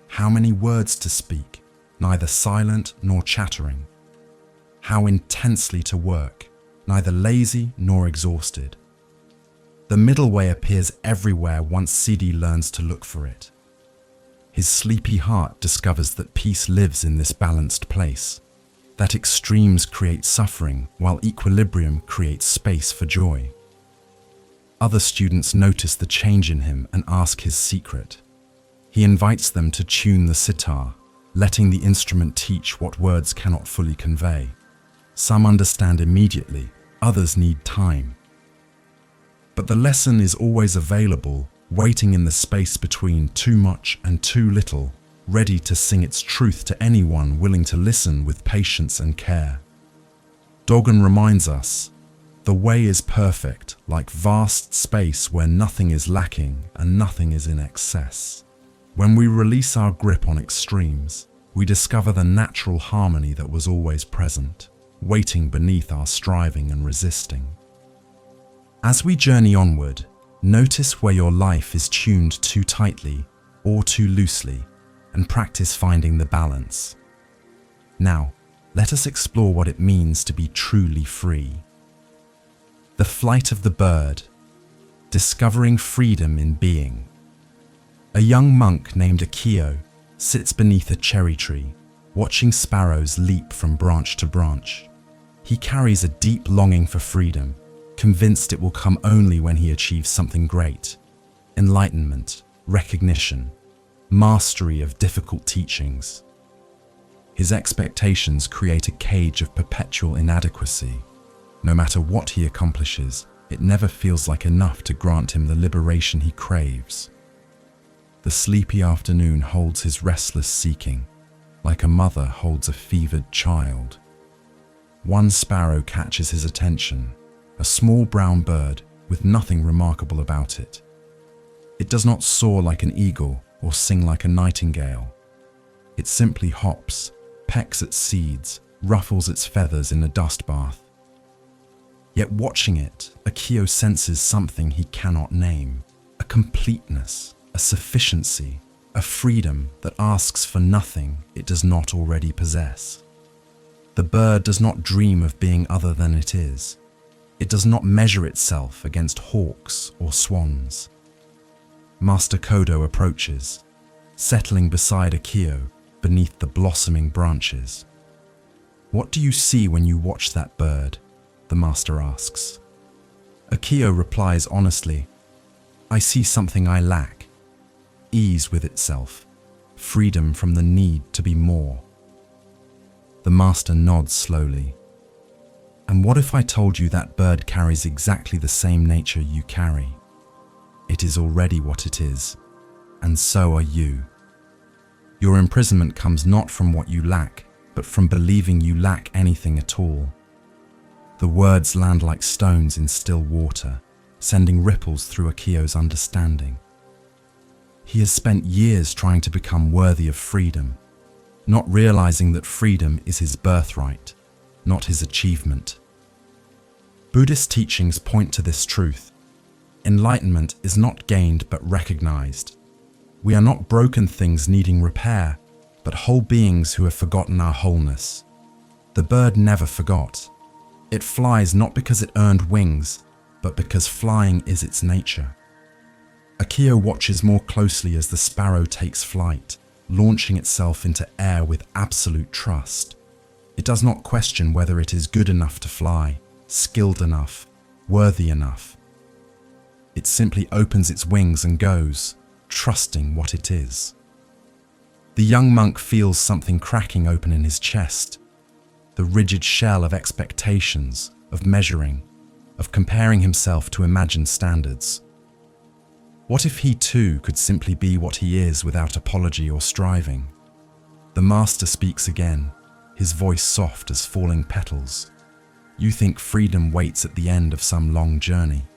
How many words to speak, neither silent nor chattering. How intensely to work, neither lazy nor exhausted. The middle way appears everywhere once Siddhi learns to look for it. His sleepy heart discovers that peace lives in this balanced place, that extremes create suffering while equilibrium creates space for joy. Other students notice the change in him and ask his secret. He invites them to tune the sitar, letting the instrument teach what words cannot fully convey. Some understand immediately, others need time. But the lesson is always available, waiting in the space between too much and too little, ready to sing its truth to anyone willing to listen with patience and care. Dogen reminds us, the way is perfect, like vast space where nothing is lacking and nothing is in excess. When we release our grip on extremes, we discover the natural harmony that was always present, waiting beneath our striving and resisting. As we journey onward, notice where your life is tuned too tightly or too loosely, and practice finding the balance. Now, let us explore what it means to be truly free. The flight of the bird, discovering freedom in being. A young monk named Akio sits beneath a cherry tree, watching sparrows leap from branch to branch. He carries a deep longing for freedom, convinced it will come only when he achieves something great: enlightenment, recognition, mastery of difficult teachings. His expectations create a cage of perpetual inadequacy. No matter what he accomplishes, it never feels like enough to grant him the liberation he craves. The sleepy afternoon holds his restless seeking, like a mother holds a fevered child. One sparrow catches his attention, a small brown bird with nothing remarkable about it. It does not soar like an eagle or sing like a nightingale. It simply hops, pecks at seeds, ruffles its feathers in a dust bath. Yet watching it, Akio senses something he cannot name, a completeness, a sufficiency, a freedom that asks for nothing it does not already possess. The bird does not dream of being other than it is. It does not measure itself against hawks or swans. Master Kodo approaches, settling beside Akio beneath the blossoming branches. "What do you see when you watch that bird?" the master asks. Akio replies honestly, "I see something I lack. Ease with itself, freedom from the need to be more." The master nods slowly. "And what if I told you that bird carries exactly the same nature you carry? It is already what it is, and so are you. Your imprisonment comes not from what you lack, but from believing you lack anything at all." The words land like stones in still water, sending ripples through Akio's understanding. He has spent years trying to become worthy of freedom, not realizing that freedom is his birthright, not his achievement. Buddhist teachings point to this truth. Enlightenment is not gained but recognized. We are not broken things needing repair, but whole beings who have forgotten our wholeness. The bird never forgot. It flies not because it earned wings, but because flying is its nature. Akio watches more closely as the sparrow takes flight, launching itself into air with absolute trust. It does not question whether it is good enough to fly, skilled enough, worthy enough. It simply opens its wings and goes, trusting what it is. The young monk feels something cracking open in his chest. The rigid shell of expectations, of measuring, of comparing himself to imagined standards. What if he too could simply be what he is without apology or striving? The master speaks again, his voice soft as falling petals. You think freedom waits at the end of some long journey,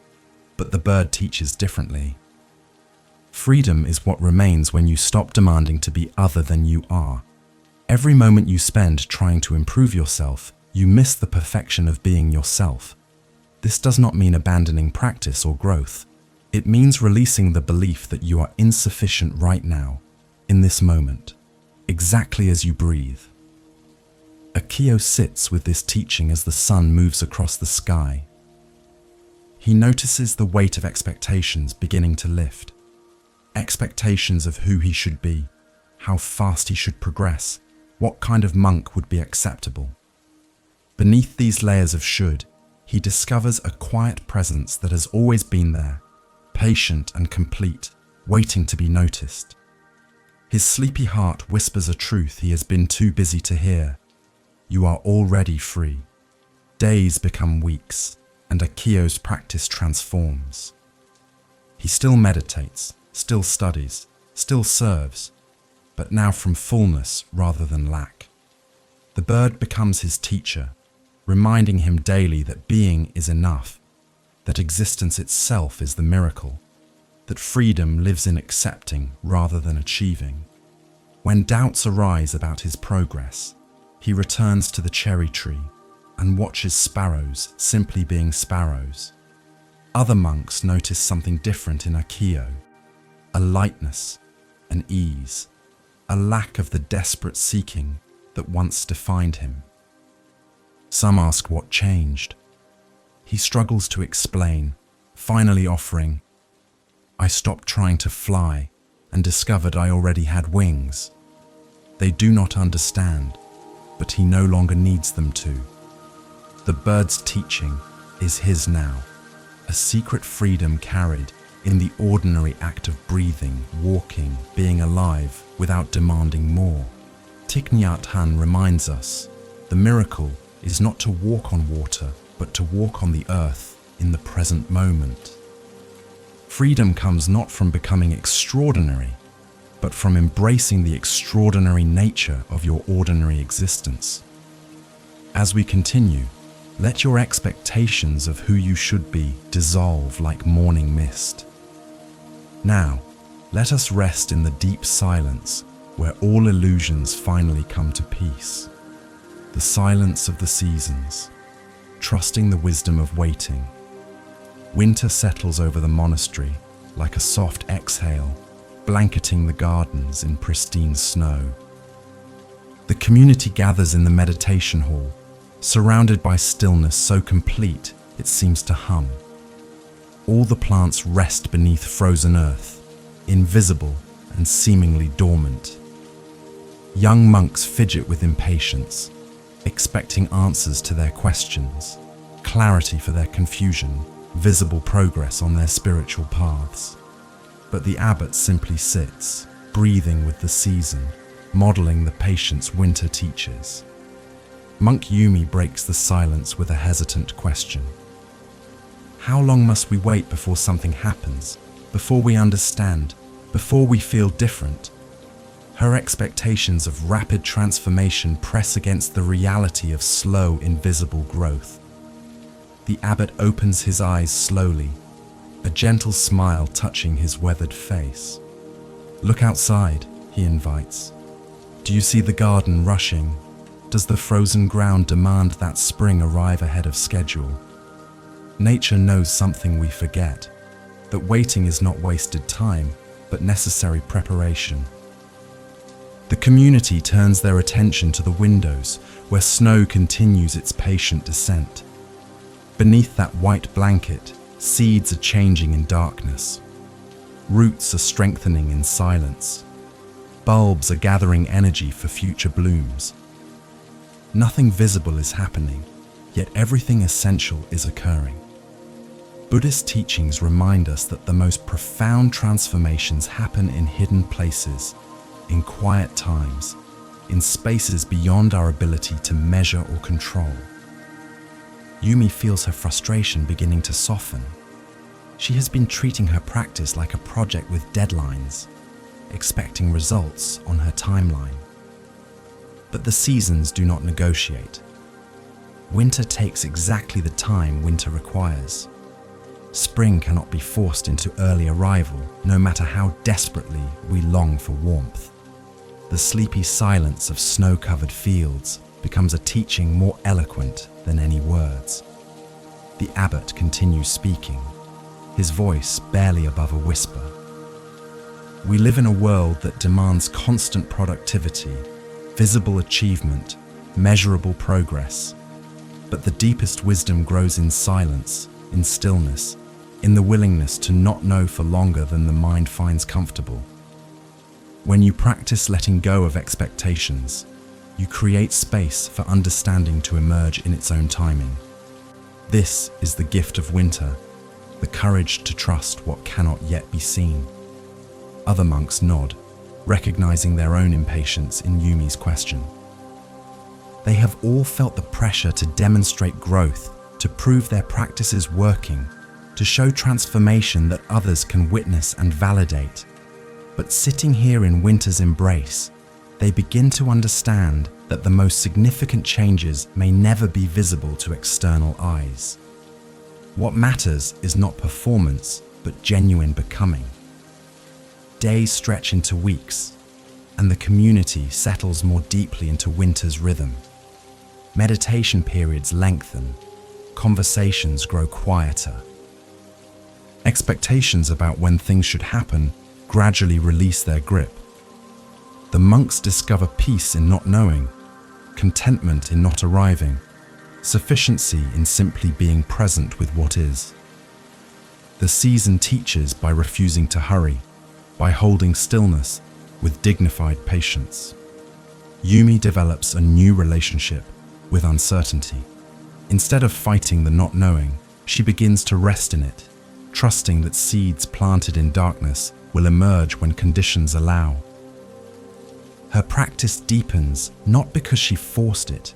but the bird teaches differently. Freedom is what remains when you stop demanding to be other than you are. Every moment you spend trying to improve yourself, you miss the perfection of being yourself. This does not mean abandoning practice or growth. It means releasing the belief that you are insufficient right now, in this moment, exactly as you breathe. Akio sits with this teaching as the sun moves across the sky. He notices the weight of expectations beginning to lift. Expectations of who he should be, how fast he should progress, what kind of monk would be acceptable. Beneath these layers of should, he discovers a quiet presence that has always been there, patient and complete, waiting to be noticed. His sleepy heart whispers a truth he has been too busy to hear. You are already free. Days become weeks, and Akio's practice transforms. He still meditates, still studies, still serves, but now from fullness rather than lack. The bird becomes his teacher, reminding him daily that being is enough, that existence itself is the miracle, that freedom lives in accepting rather than achieving. When doubts arise about his progress, he returns to the cherry tree and watches sparrows simply being sparrows. Other monks notice something different in Akio, a lightness, an ease, a lack of the desperate seeking that once defined him. Some ask what changed. He struggles to explain, finally offering, "I stopped trying to fly and discovered I already had wings." They do not understand, but he no longer needs them to. The bird's teaching is his now, a secret freedom carried in the ordinary act of breathing, walking, being alive without demanding more. Thich Nhat Hanh reminds us, the miracle is not to walk on water, but to walk on the earth in the present moment. Freedom comes not from becoming extraordinary, but from embracing the extraordinary nature of your ordinary existence. As we continue, let your expectations of who you should be dissolve like morning mist. Now, let us rest in the deep silence where all illusions finally come to peace. The silence of the seasons, trusting the wisdom of waiting. Winter settles over the monastery like a soft exhale, blanketing the gardens in pristine snow. The community gathers in the meditation hall, surrounded by stillness so complete it seems to hum. All the plants rest beneath frozen earth, invisible and seemingly dormant. Young monks fidget with impatience, expecting answers to their questions, clarity for their confusion, visible progress on their spiritual paths. But the abbot simply sits, breathing with the season, modeling the patience winter teaches. Monk Yumi breaks the silence with a hesitant question. How long must we wait before something happens, before we understand, before we feel different? Her expectations of rapid transformation press against the reality of slow, invisible growth. The abbot opens his eyes slowly, a gentle smile touching his weathered face. Look outside, he invites. Do you see the garden rushing? Does the frozen ground demand that spring arrive ahead of schedule? Nature knows something we forget, that waiting is not wasted time, but necessary preparation. The community turns their attention to the windows, where snow continues its patient descent. Beneath that white blanket, seeds are changing in darkness. Roots are strengthening in silence. Bulbs are gathering energy for future blooms. Nothing visible is happening, yet everything essential is occurring. Buddhist teachings remind us that the most profound transformations happen in hidden places, in quiet times, in spaces beyond our ability to measure or control. Yumi feels her frustration beginning to soften. She has been treating her practice like a project with deadlines, expecting results on her timeline. But the seasons do not negotiate. Winter takes exactly the time winter requires. Spring cannot be forced into early arrival, no matter how desperately we long for warmth. The sleepy silence of snow-covered fields becomes a teaching more eloquent than any words. The abbot continues speaking, his voice barely above a whisper. We live in a world that demands constant productivity, visible achievement, measurable progress. But the deepest wisdom grows in silence, in stillness, in the willingness to not know for longer than the mind finds comfortable. When you practice letting go of expectations, you create space for understanding to emerge in its own timing. This is the gift of winter, the courage to trust what cannot yet be seen. Other monks nod, recognizing their own impatience in Yumi's question. They have all felt the pressure to demonstrate growth, to prove their practice is working, to show transformation that others can witness and validate. But sitting here in winter's embrace, they begin to understand that the most significant changes may never be visible to external eyes. What matters is not performance, but genuine becoming. Days stretch into weeks, and the community settles more deeply into winter's rhythm. Meditation periods lengthen, conversations grow quieter. Expectations about when things should happen gradually release their grip. The monks discover peace in not knowing, contentment in not arriving, sufficiency in simply being present with what is. The season teaches by refusing to hurry, by holding stillness with dignified patience. Yumi develops a new relationship with uncertainty. Instead of fighting the not knowing, she begins to rest in it, trusting that seeds planted in darkness will emerge when conditions allow. Her practice deepens not because she forced it,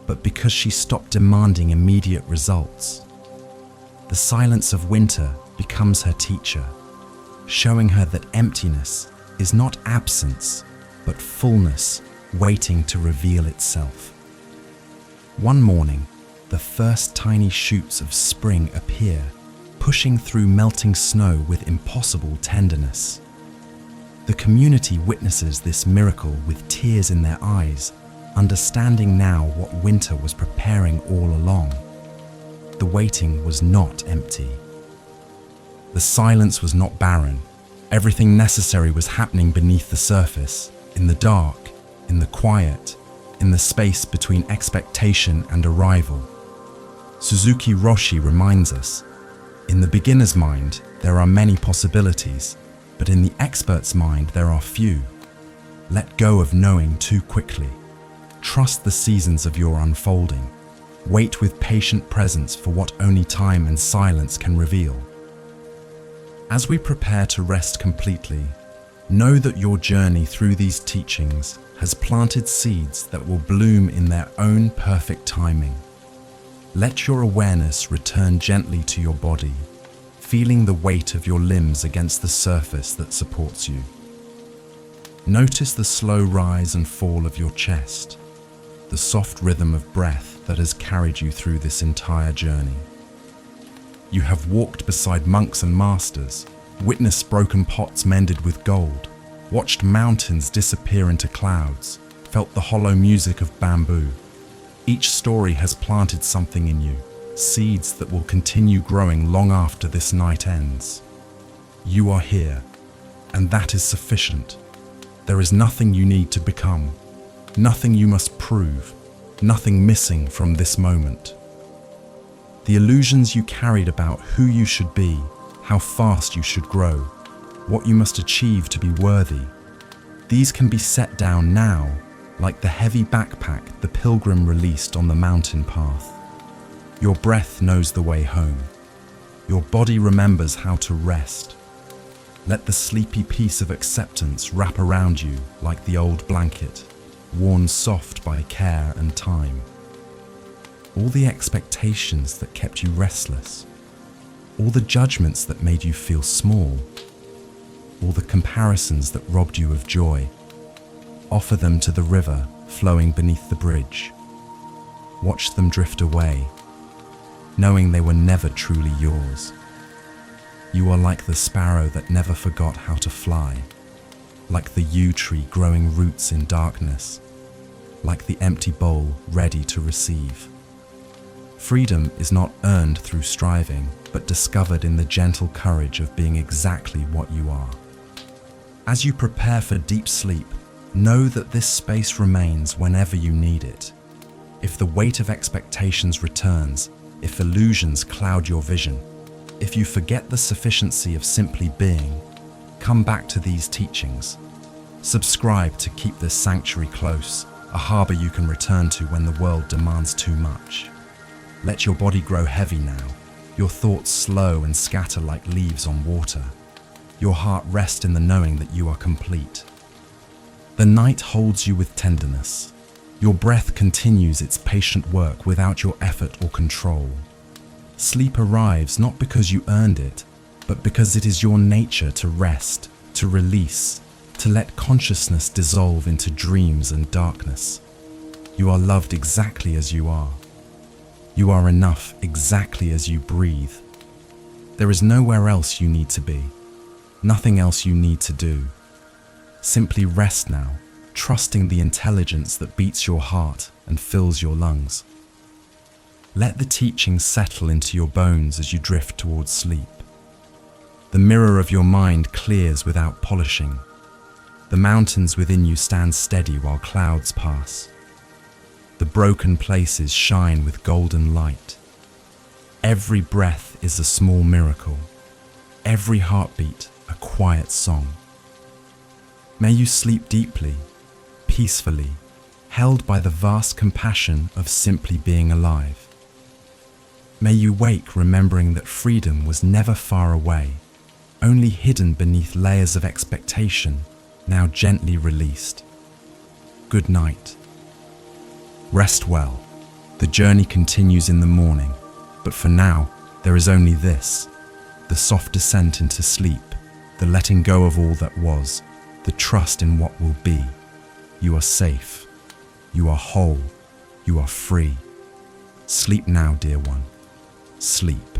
but because she stopped demanding immediate results. The silence of winter becomes her teacher, showing her that emptiness is not absence, but fullness waiting to reveal itself. One morning, the first tiny shoots of spring appear, pushing through melting snow with impossible tenderness. The community witnesses this miracle with tears in their eyes, understanding now what winter was preparing all along. The waiting was not empty. The silence was not barren. Everything necessary was happening beneath the surface, in the dark, in the quiet, in the space between expectation and arrival. Suzuki Roshi reminds us, in the beginner's mind, there are many possibilities, but in the expert's mind, there are few. Let go of knowing too quickly. Trust the seasons of your unfolding. Wait with patient presence for what only time and silence can reveal. As we prepare to rest completely, know that your journey through these teachings has planted seeds that will bloom in their own perfect timing. Let your awareness return gently to your body, feeling the weight of your limbs against the surface that supports you. Notice the slow rise and fall of your chest, the soft rhythm of breath that has carried you through this entire journey. You have walked beside monks and masters, witnessed broken pots mended with gold, watched mountains disappear into clouds, felt the hollow music of bamboo. Each story has planted something in you, seeds that will continue growing long after this night ends. You are here, and that is sufficient. There is nothing you need to become, nothing you must prove, nothing missing from this moment. The illusions you carried about who you should be, how fast you should grow, what you must achieve to be worthy, these can be set down now, like the heavy backpack the pilgrim released on the mountain path. Your breath knows the way home. Your body remembers how to rest. Let the sleepy peace of acceptance wrap around you like the old blanket, worn soft by care and time. All the expectations that kept you restless, all the judgments that made you feel small, all the comparisons that robbed you of joy, offer them to the river flowing beneath the bridge. Watch them drift away, knowing they were never truly yours. You are like the sparrow that never forgot how to fly, like the yew tree growing roots in darkness, like the empty bowl ready to receive. Freedom is not earned through striving, but discovered in the gentle courage of being exactly what you are. As you prepare for deep sleep, know that this space remains whenever you need it. If the weight of expectations returns, if illusions cloud your vision, if you forget the sufficiency of simply being, come back to these teachings. Subscribe to keep this sanctuary close, a harbor you can return to when the world demands too much. Let your body grow heavy now, your thoughts slow and scatter like leaves on water. Your heart rest in the knowing that you are complete. The night holds you with tenderness. Your breath continues its patient work without your effort or control. Sleep arrives not because you earned it, but because it is your nature to rest, to release, to let consciousness dissolve into dreams and darkness. You are loved exactly as you are. You are enough exactly as you breathe. There is nowhere else you need to be, nothing else you need to do. Simply rest now, trusting the intelligence that beats your heart and fills your lungs. Let the teachings settle into your bones as you drift towards sleep. The mirror of your mind clears without polishing. The mountains within you stand steady while clouds pass. The broken places shine with golden light. Every breath is a small miracle. Every heartbeat a quiet song. May you sleep deeply, peacefully, held by the vast compassion of simply being alive. May you wake remembering that freedom was never far away, only hidden beneath layers of expectation, now gently released. good night. Rest well. The journey continues in the morning, but for now, there is only this: the soft descent into sleep, the letting go of all that was, the trust in what will be. You are safe. You are whole. You are free. Sleep now, dear one. Sleep.